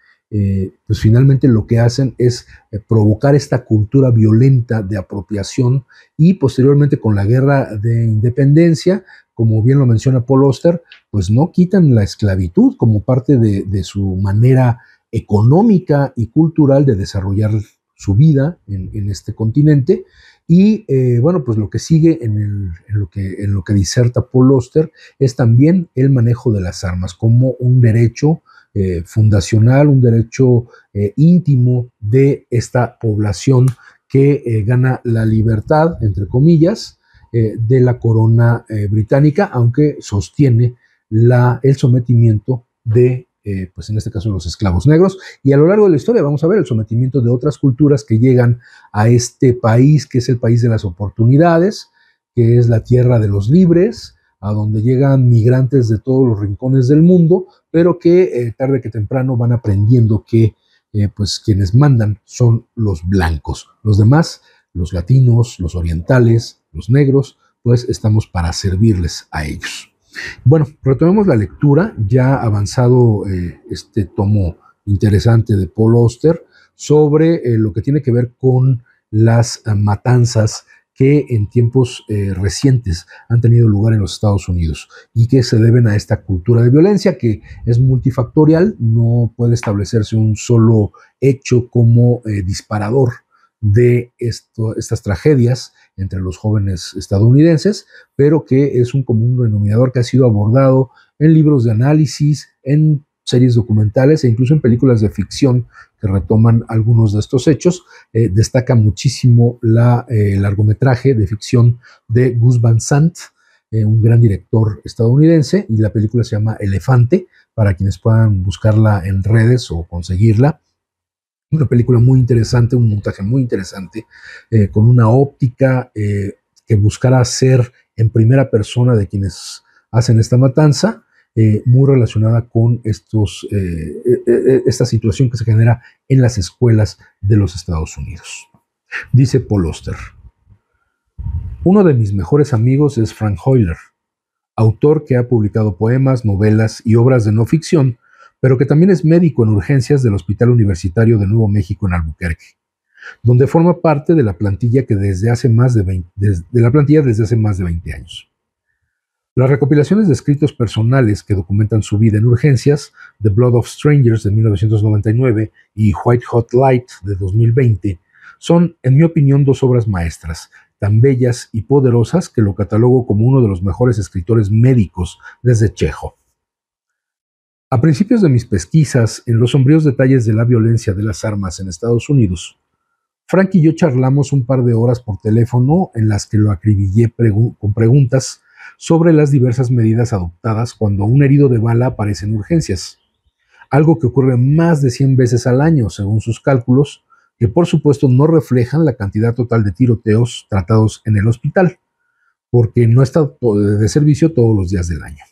pues finalmente lo que hacen es provocar esta cultura violenta de apropiación y posteriormente con la guerra de independencia, como bien lo menciona Paul Auster, pues no quitan la esclavitud como parte de su manera económica y cultural de desarrollar su vida en este continente. Y bueno, pues lo que sigue en lo que diserta Paul Auster es también el manejo de las armas como un derecho fundacional, un derecho íntimo de esta población que gana la libertad, entre comillas, de la corona británica, aunque sostiene el sometimiento de, pues en este caso, los esclavos negros. Y a lo largo de la historia vamos a ver el sometimiento de otras culturas que llegan a este país, que es el país de las oportunidades, que es la tierra de los libres, a donde llegan migrantes de todos los rincones del mundo, pero que tarde que temprano van aprendiendo que pues quienes mandan son los blancos. Los demás, los latinos, los orientales, los negros, pues estamos para servirles a ellos. Bueno, retomemos la lectura, ya avanzado este tomo interesante de Paul Auster sobre lo que tiene que ver con las matanzas que en tiempos recientes han tenido lugar en los Estados Unidos y que se deben a esta cultura de violencia que es multifactorial, no puede establecerse un solo hecho como disparador de estas tragedias entre los jóvenes estadounidenses, pero que es un común denominador que ha sido abordado en libros de análisis, en series documentales e incluso en películas de ficción que retoman algunos de estos hechos. Destaca muchísimo el largometraje de ficción de Gus Van Sant, un gran director estadounidense, y la película se llama Elefante, para quienes puedan buscarla en redes o conseguirla. Una película muy interesante, un montaje muy interesante, con una óptica que buscara ser en primera persona de quienes hacen esta matanza, muy relacionada con esta situación que se genera en las escuelas de los Estados Unidos. Dice Paul Auster: Uno de mis mejores amigos es Frank Hoyler, autor que ha publicado poemas, novelas y obras de no ficción, pero que también es médico en urgencias del Hospital Universitario de Nuevo México en Albuquerque, donde forma parte de la plantilla que desde hace más de 20 años. Las recopilaciones de escritos personales que documentan su vida en urgencias, The Blood of Strangers de 1999 y White Hot Light de 2020, son, en mi opinión, dos obras maestras, tan bellas y poderosas que lo catalogo como uno de los mejores escritores médicos desde Chekhov. A principios de mis pesquisas en los sombríos detalles de la violencia de las armas en Estados Unidos, Frank y yo charlamos un par de horas por teléfono en las que lo acribillé con preguntas sobre las diversas medidas adoptadas cuando un herido de bala aparece en urgencias, algo que ocurre más de 100 veces al año, según sus cálculos, que por supuesto no reflejan la cantidad total de tiroteos tratados en el hospital, porque no está de servicio todos los días del año.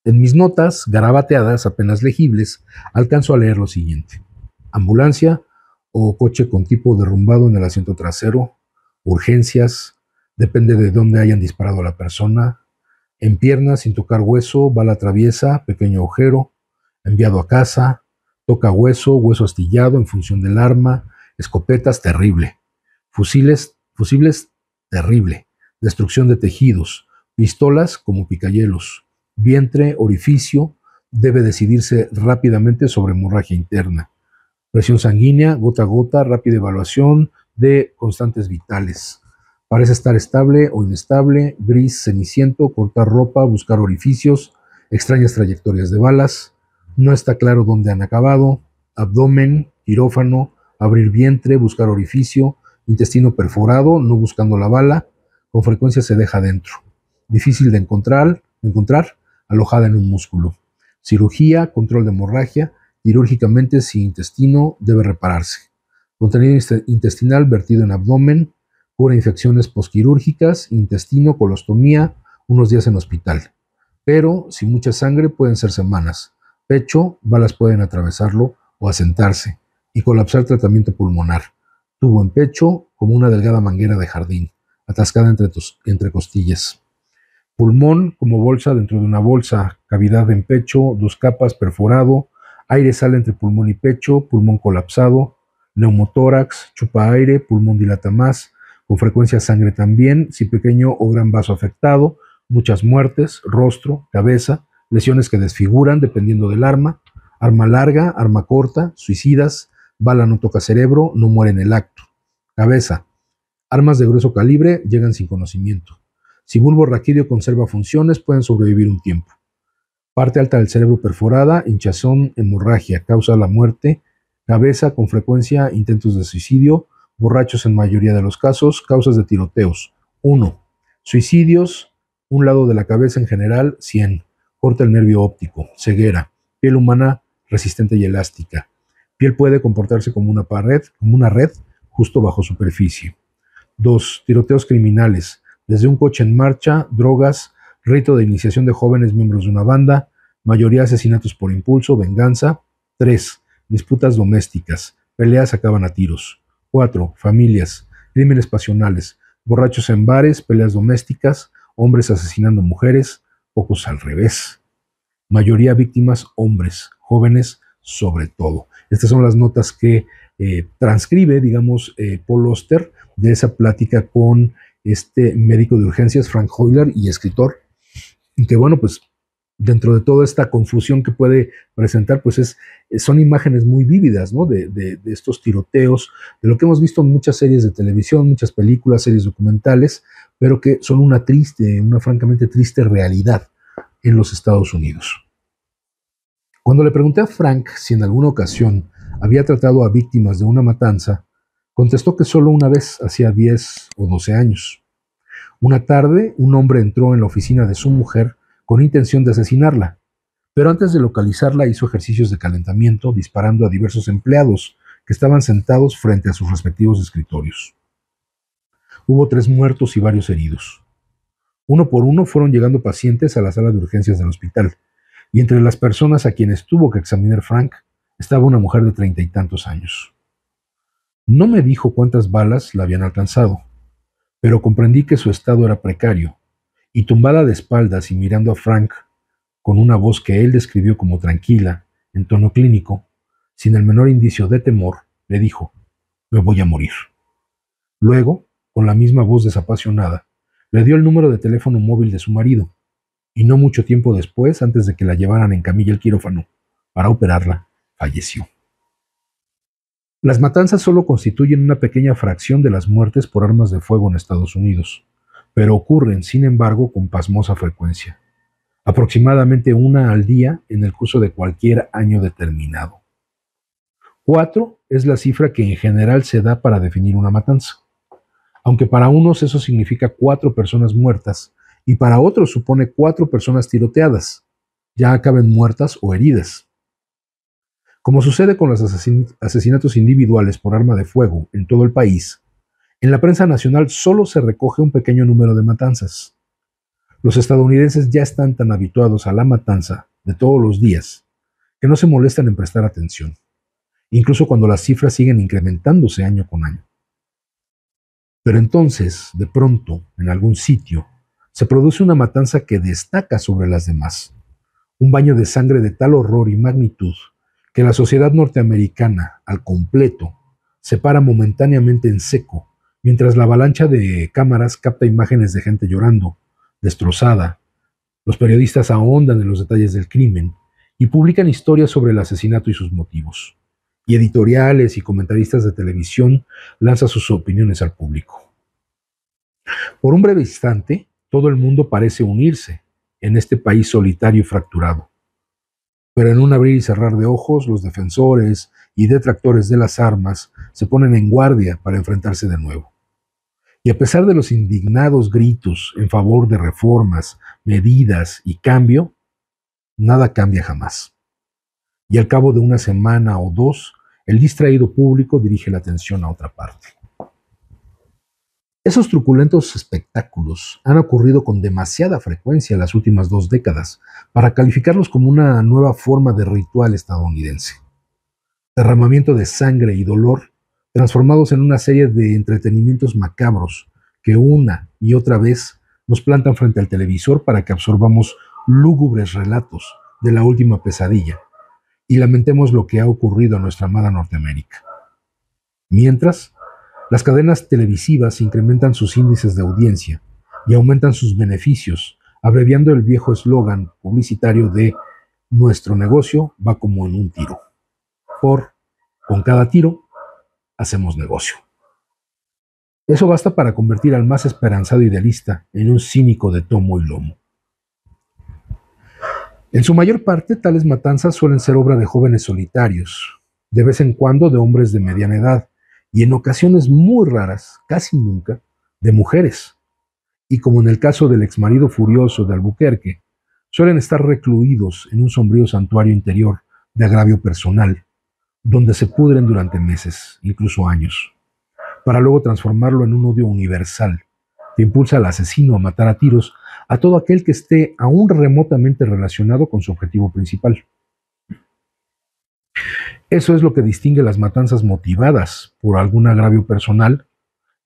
En mis notas, garabateadas apenas legibles, alcanzo a leer lo siguiente: ambulancia o coche con tipo derrumbado en el asiento trasero, urgencias, depende de dónde hayan disparado a la persona, en pierna sin tocar hueso, bala traviesa, pequeño agujero, enviado a casa, toca hueso, hueso astillado en función del arma, escopetas, terrible, fusibles, terrible, destrucción de tejidos, pistolas como picayelos, vientre, orificio, debe decidirse rápidamente sobre hemorragia interna, presión sanguínea, gota a gota, rápida evaluación de constantes vitales. Parece estar estable o inestable, gris, ceniciento, cortar ropa, buscar orificios, extrañas trayectorias de balas, no está claro dónde han acabado, abdomen, quirófano, abrir vientre, buscar orificio, intestino perforado, no buscando la bala, con frecuencia se deja dentro, difícil de encontrar, alojada en un músculo. Cirugía, control de hemorragia, quirúrgicamente si intestino debe repararse. Contenido intestinal vertido en abdomen, cura infecciones posquirúrgicas, intestino, colostomía, unos días en hospital. Pero si mucha sangre pueden ser semanas. Pecho, balas pueden atravesarlo o asentarse y colapsar tratamiento pulmonar. Tubo en pecho como una delgada manguera de jardín, atascada entre costillas. Pulmón como bolsa dentro de una bolsa, cavidad en pecho, 2 capas, perforado, aire sale entre pulmón y pecho, pulmón colapsado, neumotórax, chupa aire, pulmón dilata más, con frecuencia sangre también, si pequeño o gran vaso afectado, muchas muertes, rostro, cabeza, lesiones que desfiguran dependiendo del arma larga, arma corta, suicidas, bala no toca cerebro, no muere en el acto. Cabeza, armas de grueso calibre llegan sin conocimiento. Si bulbo raquídeo conserva funciones, pueden sobrevivir un tiempo. Parte alta del cerebro perforada, hinchazón, hemorragia, causa la muerte. Cabeza, con frecuencia, intentos de suicidio, borrachos en mayoría de los casos, causas de tiroteos. 1. Suicidios, un lado de la cabeza en general, 100. Corta el nervio óptico, ceguera, piel humana resistente y elástica. Piel puede comportarse como una red justo bajo superficie. 2. Tiroteos criminales, desde un coche en marcha, drogas, rito de iniciación de jóvenes miembros de una banda, mayoría asesinatos por impulso, venganza. 3. Disputas domésticas, peleas acaban a tiros. 4. Familias, crímenes pasionales, borrachos en bares, peleas domésticas, hombres asesinando mujeres, pocos al revés. Mayoría víctimas hombres, jóvenes sobre todo. Estas son las notas que transcribe, digamos, Paul Oster de esa plática con este médico de urgencias, Frank Hoyler, y escritor, que bueno, pues dentro de toda esta confusión que puede presentar, pues son imágenes muy vívidas, ¿no? De estos tiroteos, de lo que hemos visto en muchas series de televisión, muchas películas, series documentales, pero que son una francamente triste realidad en los Estados Unidos. Cuando le pregunté a Frank si en alguna ocasión había tratado a víctimas de una matanza, contestó que solo una vez, hacía 10 o 12 años. Una tarde, un hombre entró en la oficina de su mujer con intención de asesinarla, pero antes de localizarla hizo ejercicios de calentamiento disparando a diversos empleados que estaban sentados frente a sus respectivos escritorios. Hubo 3 muertos y varios heridos. Uno por uno fueron llegando pacientes a la sala de urgencias del hospital, y entre las personas a quienes tuvo que examinar Frank estaba una mujer de 30 y tantos años. No me dijo cuántas balas la habían alcanzado, pero comprendí que su estado era precario, y tumbada de espaldas y mirando a Frank con una voz que él describió como tranquila, en tono clínico, sin el menor indicio de temor, le dijo: «Me voy a morir». Luego, con la misma voz desapasionada, le dio el número de teléfono móvil de su marido, y no mucho tiempo después, antes de que la llevaran en camilla al quirófano para operarla, falleció. Las matanzas solo constituyen una pequeña fracción de las muertes por armas de fuego en Estados Unidos, pero ocurren, sin embargo, con pasmosa frecuencia, aproximadamente una al día en el curso de cualquier año determinado. 4 es la cifra que en general se da para definir una matanza, aunque para unos eso significa 4 personas muertas y para otros supone 4 personas tiroteadas, ya acaben muertas o heridas. Como sucede con los asesinatos individuales por arma de fuego en todo el país, en la prensa nacional solo se recoge un pequeño número de matanzas. Los estadounidenses ya están tan habituados a la matanza de todos los días que no se molestan en prestar atención, incluso cuando las cifras siguen incrementándose año con año. Pero entonces, de pronto, en algún sitio, se produce una matanza que destaca sobre las demás, un baño de sangre de tal horror y magnitud que la sociedad norteamericana, al completo, se para momentáneamente en seco, mientras la avalancha de cámaras capta imágenes de gente llorando, destrozada. Los periodistas ahondan en los detalles del crimen y publican historias sobre el asesinato y sus motivos. Y editoriales y comentaristas de televisión lanzan sus opiniones al público. Por un breve instante, todo el mundo parece unirse en este país solitario y fracturado. Pero en un abrir y cerrar de ojos, los defensores y detractores de las armas se ponen en guardia para enfrentarse de nuevo. Y a pesar de los indignados gritos en favor de reformas, medidas y cambio, nada cambia jamás. Y al cabo de una semana o dos, el distraído público dirige la atención a otra parte. Esos truculentos espectáculos han ocurrido con demasiada frecuencia en las últimas 2 décadas para calificarlos como una nueva forma de ritual estadounidense. Derramamiento de sangre y dolor transformados en una serie de entretenimientos macabros que una y otra vez nos plantan frente al televisor para que absorbamos lúgubres relatos de la última pesadilla y lamentemos lo que ha ocurrido a nuestra amada Norteamérica. Mientras, las cadenas televisivas incrementan sus índices de audiencia y aumentan sus beneficios, abreviando el viejo eslogan publicitario de «Nuestro negocio va como en un tiro». Con cada tiro, hacemos negocio. Eso basta para convertir al más esperanzado idealista en un cínico de tomo y lomo. En su mayor parte, tales matanzas suelen ser obra de jóvenes solitarios, de vez en cuando de hombres de mediana edad, y en ocasiones muy raras, casi nunca, de mujeres. Y como en el caso del exmarido furioso de Albuquerque, suelen estar recluidos en un sombrío santuario interior de agravio personal, donde se pudren durante meses, incluso años, para luego transformarlo en un odio universal que impulsa al asesino a matar a tiros a todo aquel que esté aún remotamente relacionado con su objetivo principal. Eso es lo que distingue las matanzas motivadas por algún agravio personal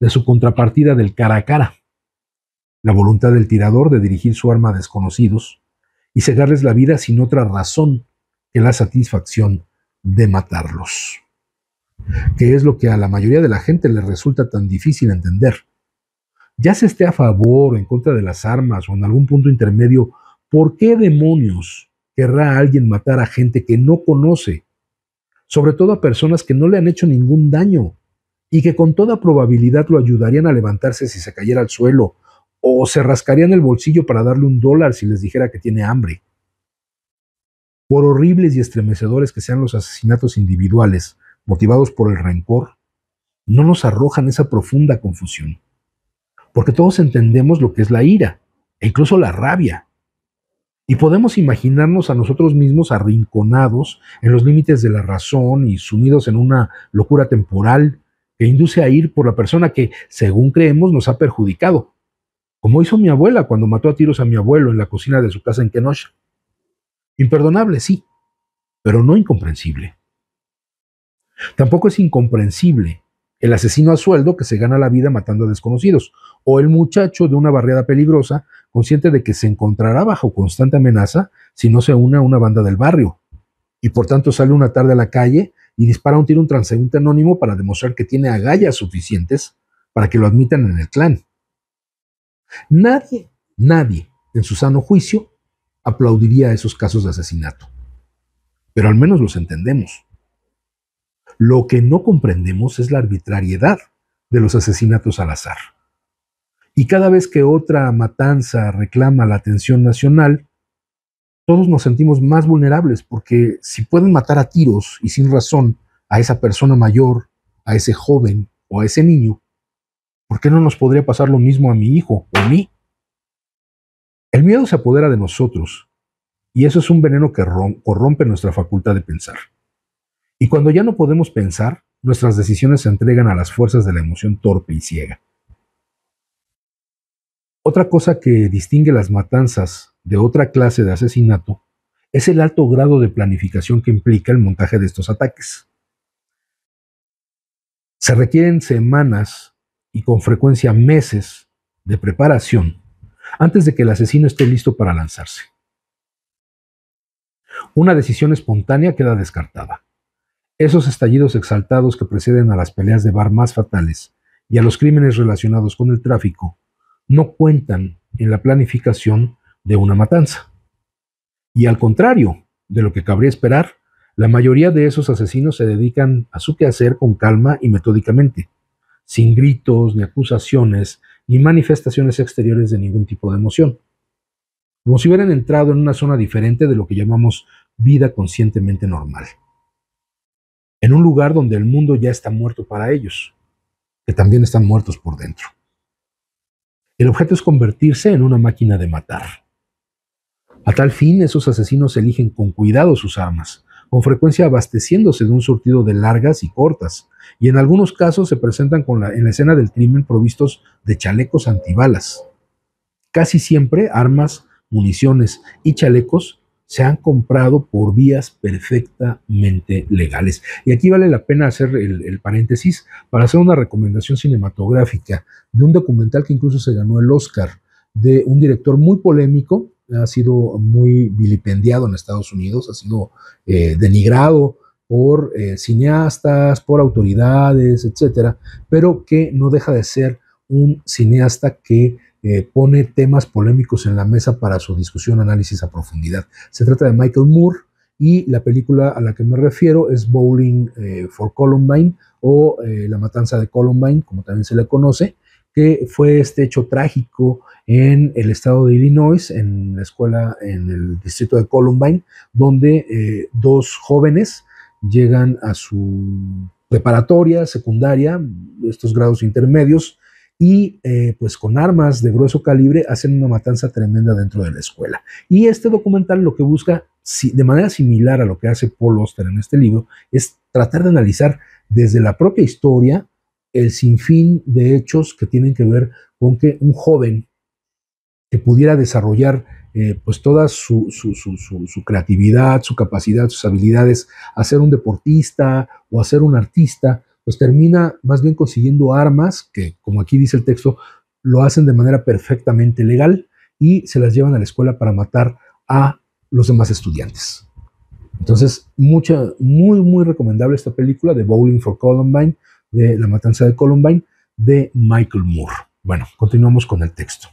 de su contrapartida del cara a cara, la voluntad del tirador de dirigir su arma a desconocidos y cegarles la vida sin otra razón que la satisfacción de matarlos, que es lo que a la mayoría de la gente le resulta tan difícil entender. Ya se esté a favor o en contra de las armas o en algún punto intermedio, ¿por qué demonios querrá alguien matar a gente que no conoce? Sobre todo a personas que no le han hecho ningún daño y que con toda probabilidad lo ayudarían a levantarse si se cayera al suelo o se rascarían el bolsillo para darle $1 si les dijera que tiene hambre. Por horribles y estremecedores que sean los asesinatos individuales motivados por el rencor, no nos arrojan esa profunda confusión, porque todos entendemos lo que es la ira e incluso la rabia. Y podemos imaginarnos a nosotros mismos arrinconados en los límites de la razón y sumidos en una locura temporal que induce a ir por la persona que, según creemos, nos ha perjudicado, como hizo mi abuela cuando mató a tiros a mi abuelo en la cocina de su casa en Kenosha. Imperdonable, sí, pero no incomprensible. Tampoco es incomprensible el asesino a sueldo que se gana la vida matando a desconocidos, o el muchacho de una barriada peligrosa, consciente de que se encontrará bajo constante amenaza si no se une a una banda del barrio, y por tanto sale una tarde a la calle y dispara un tiro a un transeúnte anónimo para demostrar que tiene agallas suficientes para que lo admitan en el clan. Nadie en su sano juicio aplaudiría esos casos de asesinato, pero al menos los entendemos. Lo que no comprendemos es la arbitrariedad de los asesinatos al azar. Y cada vez que otra matanza reclama la atención nacional, todos nos sentimos más vulnerables, porque si pueden matar a tiros y sin razón a esa persona mayor, a ese joven o a ese niño, ¿por qué no nos podría pasar lo mismo a mi hijo o a mí? El miedo se apodera de nosotros, y eso es un veneno que corrompe nuestra facultad de pensar. Y cuando ya no podemos pensar, nuestras decisiones se entregan a las fuerzas de la emoción torpe y ciega. Otra cosa que distingue las matanzas de otra clase de asesinato es el alto grado de planificación que implica el montaje de estos ataques. Se requieren semanas y con frecuencia meses de preparación antes de que el asesino esté listo para lanzarse. Una decisión espontánea queda descartada. Esos estallidos exaltados que preceden a las peleas de bar más fatales y a los crímenes relacionados con el tráfico no cuentan en la planificación de una matanza. Y al contrario de lo que cabría esperar, la mayoría de esos asesinos se dedican a su quehacer con calma y metódicamente, sin gritos, ni acusaciones, ni manifestaciones exteriores de ningún tipo de emoción, como si hubieran entrado en una zona diferente de lo que llamamos vida conscientemente normal, en un lugar donde el mundo ya está muerto para ellos, que también están muertos por dentro. El objeto es convertirse en una máquina de matar. A tal fin, esos asesinos eligen con cuidado sus armas, con frecuencia abasteciéndose de un surtido de largas y cortas, y en algunos casos se presentan en la escena del crimen provistos de chalecos antibalas. Casi siempre armas, municiones y chalecos se han comprado por vías perfectamente legales. Y aquí vale la pena hacer el paréntesis para hacer una recomendación cinematográfica de un documental que incluso se ganó el Oscar, de un director muy polémico, ha sido muy vilipendiado en Estados Unidos, ha sido denigrado por cineastas, por autoridades, etcétera, pero que no deja de ser un cineasta que pone temas polémicos en la mesa para su discusión, análisis a profundidad. Se trata de Michael Moore y la película a la que me refiero es Bowling for Columbine o La Matanza de Columbine, como también se le conoce, que fue este hecho trágico en el estado de Illinois, en la escuela en el distrito de Columbine, donde dos jóvenes llegan a su preparatoria, secundaria, estos grados intermedios, y pues con armas de grueso calibre hacen una matanza tremenda dentro de la escuela. Y este documental lo que busca, de manera similar a lo que hace Paul Auster en este libro, es tratar de analizar desde la propia historia el sinfín de hechos que tienen que ver con que un joven que pudiera desarrollar pues toda su creatividad, su capacidad, sus habilidades a ser un deportista o a ser un artista, pues termina más bien consiguiendo armas que, como aquí dice el texto, lo hacen de manera perfectamente legal y se las llevan a la escuela para matar a los demás estudiantes. Entonces, muy recomendable esta película de Bowling for Columbine, de La Matanza de Columbine, de Michael Moore. Bueno, continuamos con el texto.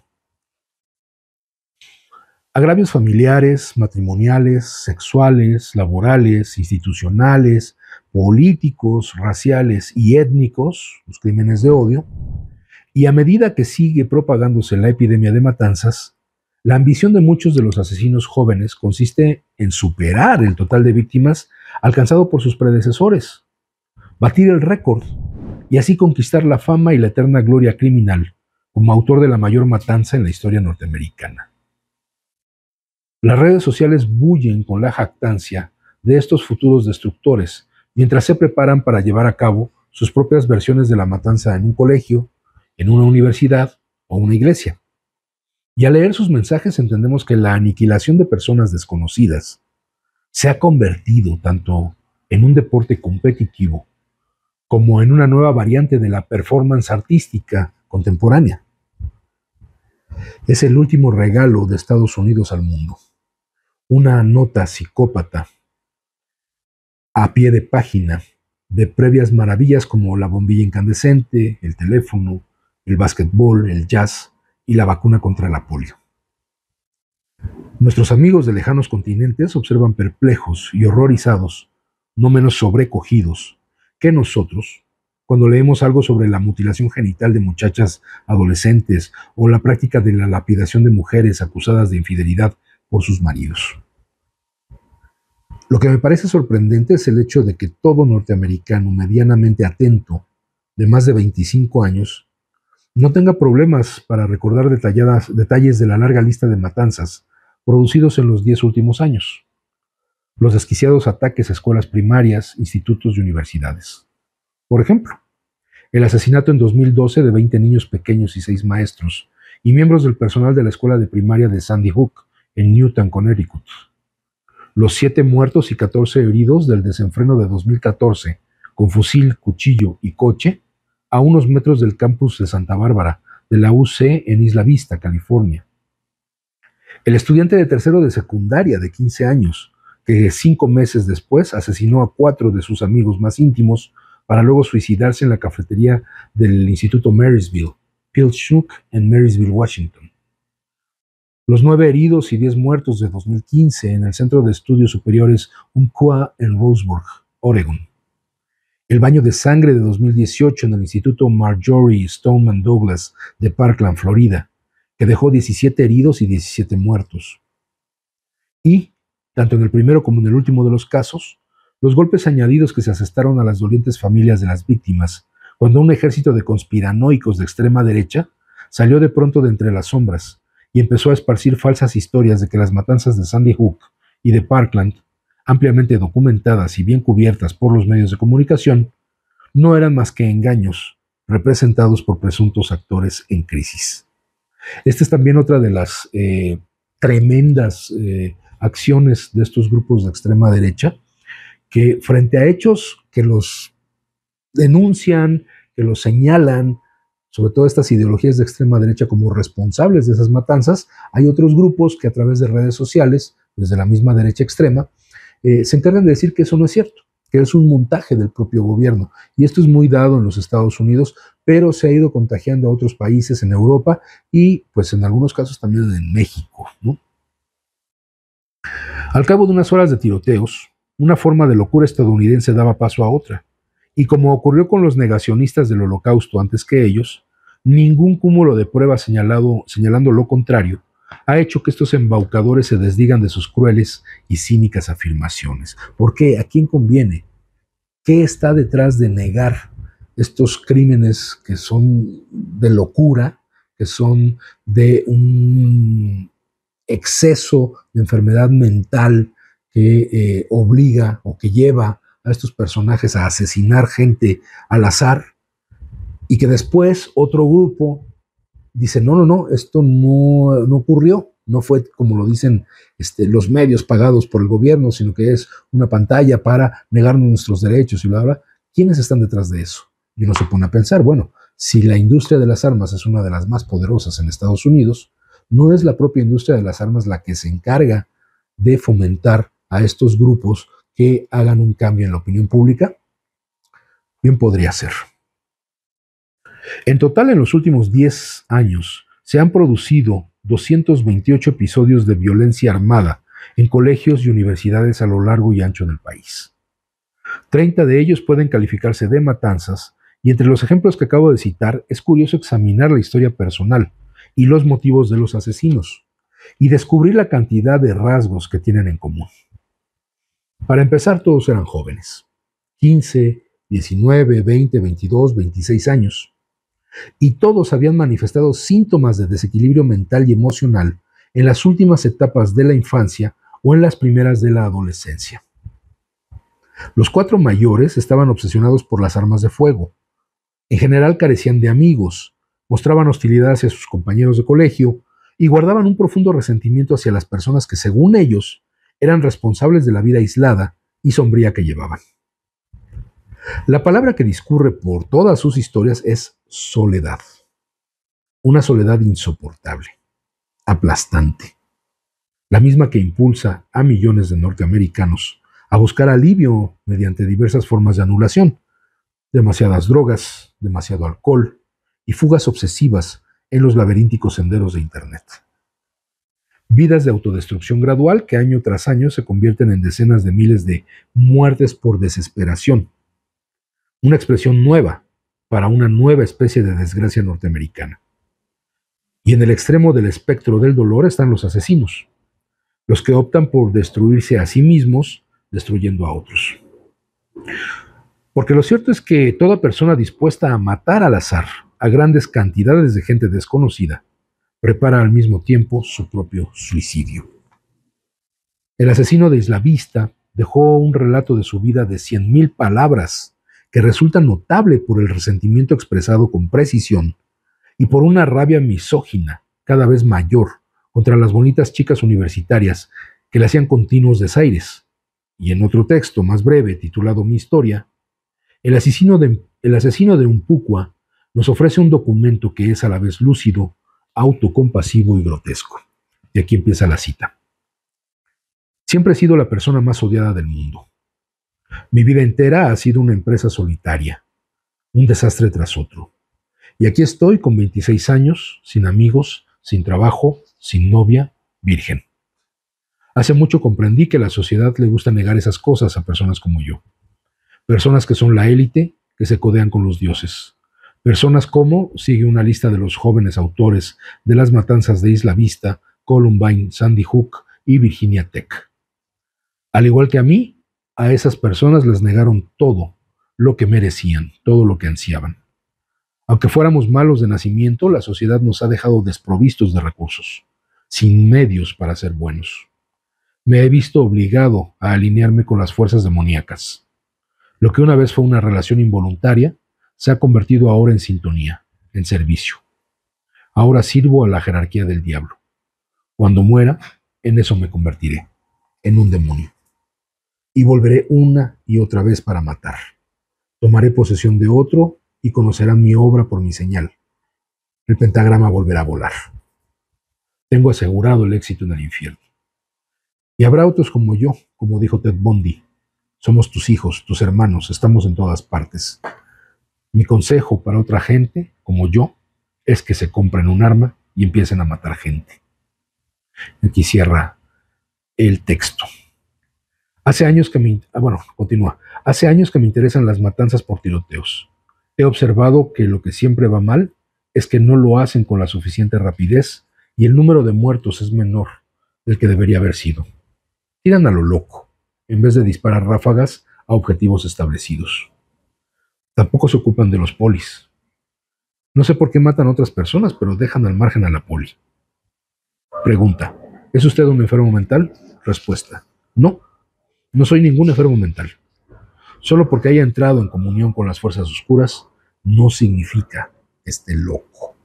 Agravios familiares, matrimoniales, sexuales, laborales, institucionales, políticos, raciales y étnicos, los crímenes de odio, y a medida que sigue propagándose la epidemia de matanzas, la ambición de muchos de los asesinos jóvenes consiste en superar el total de víctimas alcanzado por sus predecesores, batir el récord y así conquistar la fama y la eterna gloria criminal como autor de la mayor matanza en la historia norteamericana. Las redes sociales bullen con la jactancia de estos futuros destructores, mientras se preparan para llevar a cabo sus propias versiones de la matanza en un colegio, en una universidad o una iglesia. Y al leer sus mensajes entendemos que la aniquilación de personas desconocidas se ha convertido tanto en un deporte competitivo como en una nueva variante de la performance artística contemporánea. Es el último regalo de Estados Unidos al mundo. Una nota psicópata a pie de página de previas maravillas como la bombilla incandescente, el teléfono, el básquetbol, el jazz y la vacuna contra la polio. Nuestros amigos de lejanos continentes observan perplejos y horrorizados, no menos sobrecogidos, que nosotros, cuando leemos algo sobre la mutilación genital de muchachas adolescentes o la práctica de la lapidación de mujeres acusadas de infidelidad por sus maridos. Lo que me parece sorprendente es el hecho de que todo norteamericano medianamente atento, de más de 25 años, no tenga problemas para recordar detalles de la larga lista de matanzas producidos en los 10 últimos años. Los desquiciados ataques a escuelas primarias, institutos y universidades. Por ejemplo, el asesinato en 2012 de 20 niños pequeños y 6 maestros y miembros del personal de la escuela de primaria de Sandy Hook, en Newton, Connecticut. Los 7 muertos y 14 heridos del desenfreno de 2014, con fusil, cuchillo y coche, a unos metros del campus de Santa Bárbara, de la UC en Isla Vista, California. El estudiante de tercero de secundaria de 15 años, que 5 meses después asesinó a 4 de sus amigos más íntimos para luego suicidarse en la cafetería del Instituto Marysville, Pilchuck, en Marysville, Washington. Los 9 heridos y 10 muertos de 2015 en el Centro de Estudios Superiores Umpqua en Roseburg, Oregon. El baño de sangre de 2018 en el Instituto Marjorie Stoneman Douglas de Parkland, Florida, que dejó 17 heridos y 17 muertos. Y, tanto en el primero como en el último de los casos, los golpes añadidos que se asestaron a las dolientes familias de las víctimas, cuando un ejército de conspiranoicos de extrema derecha salió de pronto de entre las sombras y empezó a esparcir falsas historias de que las matanzas de Sandy Hook y de Parkland, ampliamente documentadas y bien cubiertas por los medios de comunicación, no eran más que engaños representados por presuntos actores en crisis. Esta es también otra de las tremendas acciones de estos grupos de extrema derecha, que frente a hechos que los denuncian, que los señalan, sobre todo estas ideologías de extrema derecha como responsables de esas matanzas, hay otros grupos que a través de redes sociales, desde la misma derecha extrema, se encargan de decir que eso no es cierto, que es un montaje del propio gobierno. Y esto es muy dado en los Estados Unidos, pero se ha ido contagiando a otros países en Europa y pues en algunos casos también en México, ¿no? Al cabo de unas horas de tiroteos, una forma de locura estadounidense daba paso a otra. Y como ocurrió con los negacionistas del Holocausto antes que ellos, ningún cúmulo de pruebas señalando lo contrario ha hecho que estos embaucadores se desdigan de sus crueles y cínicas afirmaciones. ¿Por qué? ¿A quién conviene? ¿Qué está detrás de negar estos crímenes que son de locura, que son de un exceso de enfermedad mental que obliga o que lleva a estos personajes a asesinar gente al azar, y que después otro grupo dice, no, esto no ocurrió, no fue como lo dicen los medios pagados por el gobierno, sino que es una pantalla para negarnos nuestros derechos y bla, bla. ¿Quiénes están detrás de eso? Y uno se pone a pensar, bueno, si la industria de las armas es una de las más poderosas en Estados Unidos, ¿no es la propia industria de las armas la que se encarga de fomentar a estos grupos que hagan un cambio en la opinión pública? Bien podría ser. En total, en los últimos 10 años, se han producido 228 episodios de violencia armada en colegios y universidades a lo largo y ancho del país. 30 de ellos pueden calificarse de matanzas, y entre los ejemplos que acabo de citar, es curioso examinar la historia personal y los motivos de los asesinos, y descubrir la cantidad de rasgos que tienen en común. Para empezar, todos eran jóvenes, 15, 19, 20, 22, 26 años. Y todos habían manifestado síntomas de desequilibrio mental y emocional en las últimas etapas de la infancia o en las primeras de la adolescencia. Los 4 mayores estaban obsesionados por las armas de fuego. En general carecían de amigos, mostraban hostilidad hacia sus compañeros de colegio y guardaban un profundo resentimiento hacia las personas que, según ellos, eran responsables de la vida aislada y sombría que llevaban. La palabra que discurre por todas sus historias es soledad. Una soledad insoportable, aplastante, la misma que impulsa a millones de norteamericanos a buscar alivio mediante diversas formas de anulación, demasiadas drogas, demasiado alcohol y fugas obsesivas en los laberínticos senderos de Internet. Vidas de autodestrucción gradual que año tras año se convierten en decenas de miles de muertes por desesperación, una expresión nueva para una nueva especie de desgracia norteamericana. Y en el extremo del espectro del dolor están los asesinos, los que optan por destruirse a sí mismos, destruyendo a otros. Porque lo cierto es que toda persona dispuesta a matar al azar a grandes cantidades de gente desconocida prepara al mismo tiempo su propio suicidio. El asesino de Isla Vista dejó un relato de su vida de 100,000 palabras que resulta notable por el resentimiento expresado con precisión y por una rabia misógina cada vez mayor contra las bonitas chicas universitarias que le hacían continuos desaires. Y en otro texto más breve, titulado Mi historia, el asesino de Umpqua nos ofrece un documento que es a la vez lúcido, autocompasivo y grotesco. Y aquí empieza la cita. Siempre he sido la persona más odiada del mundo. Mi vida entera ha sido una empresa solitaria, un desastre tras otro. Y aquí estoy con 26 años, sin amigos, sin trabajo, sin novia, virgen. Hace mucho comprendí que a la sociedad le gusta negar esas cosas a personas como yo. Personas que son la élite, que se codean con los dioses. Personas como, sigue una lista de los jóvenes autores de las matanzas de Isla Vista, Columbine, Sandy Hook y Virginia Tech. Al igual que a mí, a esas personas les negaron todo lo que merecían, todo lo que ansiaban. Aunque fuéramos malos de nacimiento, la sociedad nos ha dejado desprovistos de recursos, sin medios para ser buenos. Me he visto obligado a alinearme con las fuerzas demoníacas. Lo que una vez fue una relación involuntaria, se ha convertido ahora en sintonía, en servicio. Ahora sirvo a la jerarquía del diablo. Cuando muera, en eso me convertiré, en un demonio. Y volveré una y otra vez para matar. Tomaré posesión de otro y conocerán mi obra por mi señal. El pentagrama volverá a volar. Tengo asegurado el éxito en el infierno. Y habrá otros como yo, como dijo Ted Bundy. Somos tus hijos, tus hermanos, estamos en todas partes. Mi consejo para otra gente, como yo, es que se compren un arma y empiecen a matar gente. Aquí cierra el texto. Hace años que me interesan las matanzas por tiroteos. He observado que lo que siempre va mal es que no lo hacen con la suficiente rapidez y el número de muertos es menor del que debería haber sido. Tiran a lo loco, en vez de disparar ráfagas a objetivos establecidos. Tampoco se ocupan de los polis. No sé por qué matan a otras personas, pero dejan al margen a la poli. Pregunta: ¿es usted un enfermo mental? Respuesta: no, no soy ningún enfermo mental. Solo porque haya entrado en comunión con las fuerzas oscuras, no significa que esté loco.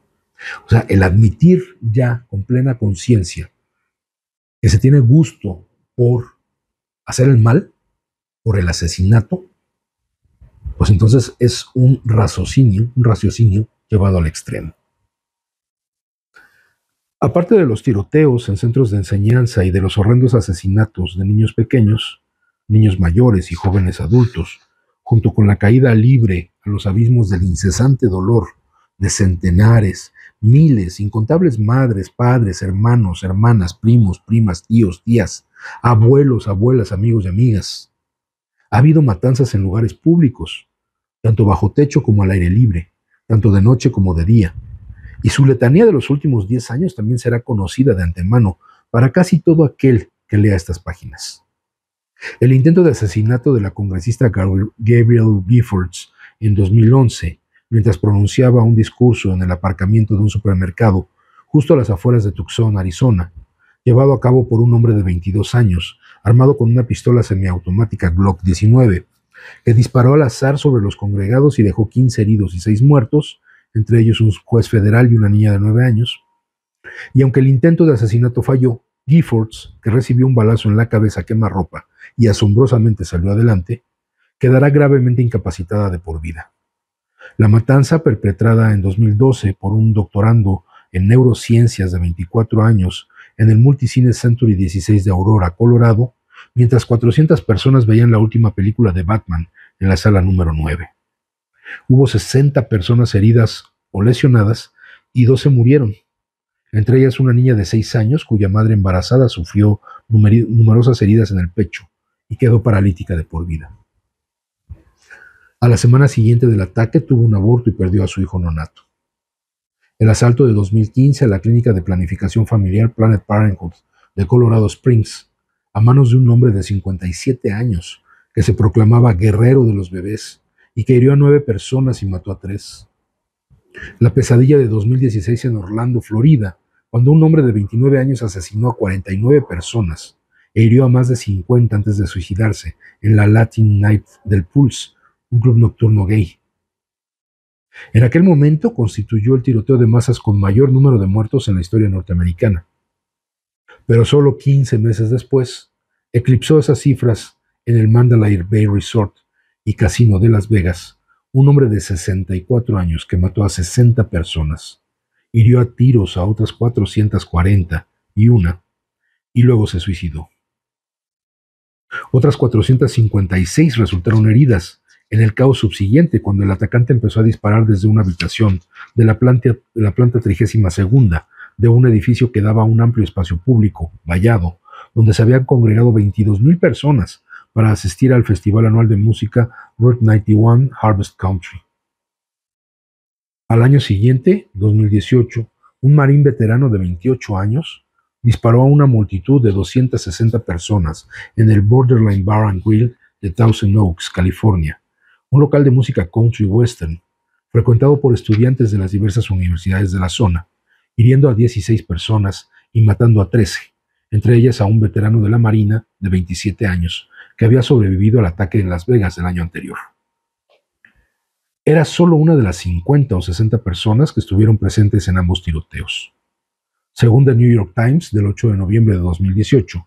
O sea, el admitir ya con plena conciencia que se tiene gusto por hacer el mal, por el asesinato, pues entonces es un raciocinio llevado al extremo. Aparte de los tiroteos en centros de enseñanza y de los horrendos asesinatos de niños pequeños, niños mayores y jóvenes adultos, junto con la caída libre a los abismos del incesante dolor de centenares, miles, incontables madres, padres, hermanos, hermanas, primos, primas, tíos, tías, abuelos, abuelas, amigos y amigas. Ha habido matanzas en lugares públicos, tanto bajo techo como al aire libre, tanto de noche como de día. Y su letanía de los últimos 10 años también será conocida de antemano para casi todo aquel que lea estas páginas. El intento de asesinato de la congresista Gabrielle Giffords en 2011, mientras pronunciaba un discurso en el aparcamiento de un supermercado justo a las afueras de Tucson, Arizona, llevado a cabo por un hombre de 22 años, armado con una pistola semiautomática Glock 19, que disparó al azar sobre los congregados y dejó 15 heridos y 6 muertos, entre ellos un juez federal y una niña de 9 años. Y aunque el intento de asesinato falló, Giffords, que recibió un balazo en la cabeza a quemarropa y asombrosamente salió adelante, quedará gravemente incapacitada de por vida. La matanza, perpetrada en 2012 por un doctorando en neurociencias de 24 años en el Multicine Century 16 de Aurora, Colorado, mientras 400 personas veían la última película de Batman en la sala número 9. Hubo 60 personas heridas o lesionadas y 12 murieron, entre ellas una niña de 6 años cuya madre embarazada sufrió numerosas heridas en el pecho y quedó paralítica de por vida. A la semana siguiente del ataque tuvo un aborto y perdió a su hijo nonato. El asalto de 2015 a la clínica de planificación familiar Planned Parenthood de Colorado Springs, a manos de un hombre de 57 años que se proclamaba guerrero de los bebés y que hirió a 9 personas y mató a 3. La pesadilla de 2016 en Orlando, Florida, cuando un hombre de 29 años asesinó a 49 personas e hirió a más de 50 antes de suicidarse en la Latin Night del Pulse, un club nocturno gay. En aquel momento constituyó el tiroteo de masas con mayor número de muertos en la historia norteamericana. Pero solo 15 meses después, eclipsó esas cifras en el Mandalay Bay Resort y Casino de Las Vegas, un hombre de 64 años que mató a 60 personas, hirió a tiros a otras 440 y luego se suicidó. Otras 456 resultaron heridas en el caos subsiguiente cuando el atacante empezó a disparar desde una habitación de la planta 32ª de un edificio que daba a un amplio espacio público, vallado, donde se habían congregado 22,000 personas para asistir al festival anual de música Route 91 Harvest Country. Al año siguiente, 2018, un marín veterano de 28 años disparó a una multitud de 260 personas en el Borderline Bar and Grill de Thousand Oaks, California, un local de música country western, frecuentado por estudiantes de las diversas universidades de la zona, hiriendo a 16 personas y matando a 13, entre ellas a un veterano de la Marina de 27 años, que había sobrevivido al ataque en Las Vegas del año anterior. Era solo una de las 50 o 60 personas que estuvieron presentes en ambos tiroteos. Según The New York Times del 8 de noviembre de 2018,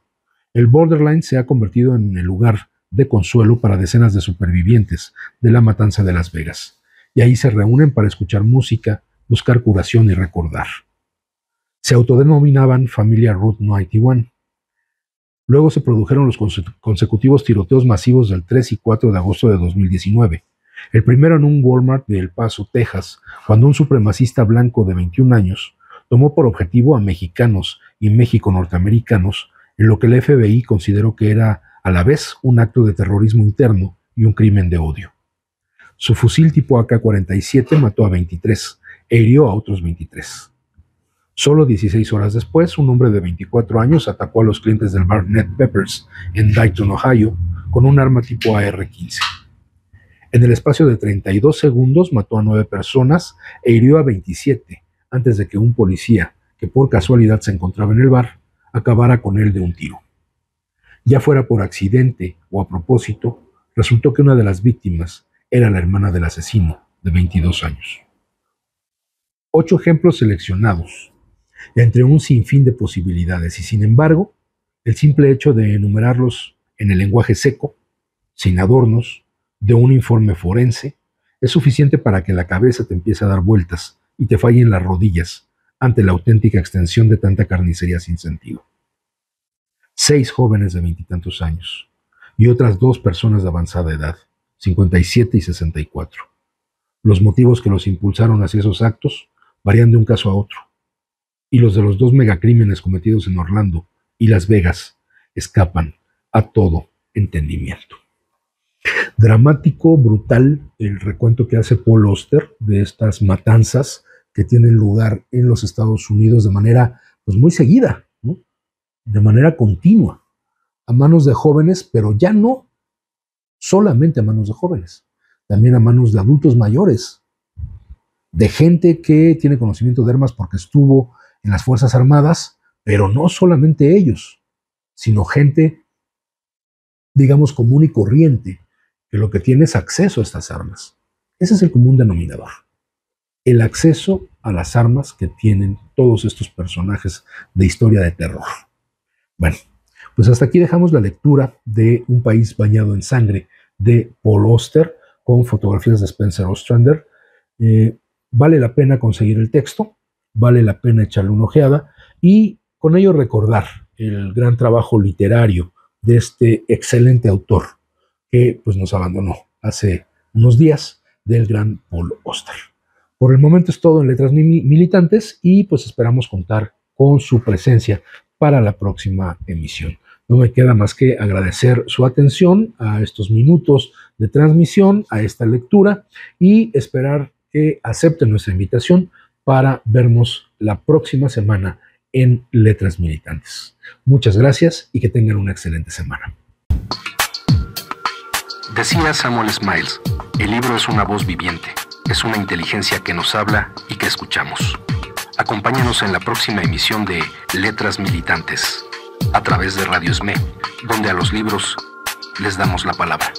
el Borderline se ha convertido en el lugar de consuelo para decenas de supervivientes de la matanza de Las Vegas, y ahí se reúnen para escuchar música, buscar curación y recordar. Se autodenominaban Familia Route 91. Luego se produjeron los consecutivos tiroteos masivos del 3 y 4 de agosto de 2019, el primero en un Walmart de El Paso, Texas, cuando un supremacista blanco de 21 años tomó por objetivo a mexicanos y méxico-norteamericanos en lo que el FBI consideró que era a la vez un acto de terrorismo interno y un crimen de odio. Su fusil tipo AK-47 mató a 23 e hirió a otros 23. Solo 16 horas después, un hombre de 24 años atacó a los clientes del bar Ned Peppers en Dayton, Ohio, con un arma tipo AR-15. En el espacio de 32 segundos mató a 9 personas e hirió a 27, antes de que un policía, que por casualidad se encontraba en el bar, acabara con él de un tiro. Ya fuera por accidente o a propósito, resultó que una de las víctimas era la hermana del asesino, de 22 años. 8 ejemplos seleccionados, entre un sinfín de posibilidades, y sin embargo, el simple hecho de enumerarlos en el lenguaje seco, sin adornos, de un informe forense, es suficiente para que la cabeza te empiece a dar vueltas y te fallen las rodillas ante la auténtica extensión de tanta carnicería sin sentido. 6 jóvenes de 20 y tantos años y otras 2 personas de avanzada edad, 57 y 64. Los motivos que los impulsaron hacia esos actos varían de un caso a otro, y los de los 2 megacrímenes cometidos en Orlando y Las Vegas escapan a todo entendimiento. Dramático, brutal, el recuento que hace Paul Auster de estas matanzas que tienen lugar en los Estados Unidos de manera muy seguida, ¿no? De manera continua, a manos de jóvenes, pero ya no solamente a manos de jóvenes, también a manos de adultos mayores, de gente que tiene conocimiento de armas porque estuvo en las Fuerzas Armadas, pero no solamente ellos, sino gente, digamos, común y corriente, que lo que tiene es acceso a estas armas. Ese es el común denominador. El acceso a las armas que tienen todos estos personajes de historia de terror. Bueno, pues hasta aquí dejamos la lectura de Un país bañado en sangre de Paul Auster con fotografías de Spencer Ostrander. Vale la pena conseguir el texto, vale la pena echarle una ojeada y con ello recordar el gran trabajo literario de este excelente autor que pues, nos abandonó hace unos días, del gran Paul Auster. Por el momento es todo en Letras Militantes y pues esperamos contar con su presencia para la próxima emisión. No me queda más que agradecer su atención a estos minutos de transmisión, a esta lectura y esperar que acepten nuestra invitación para vernos la próxima semana en Letras Militantes. Muchas gracias y que tengan una excelente semana. Decía Samuel Smiles, el libro es una voz viviente, es una inteligencia que nos habla y que escuchamos. Acompáñanos en la próxima emisión de Letras Militantes, a través de Radio SME, donde a los libros les damos la palabra.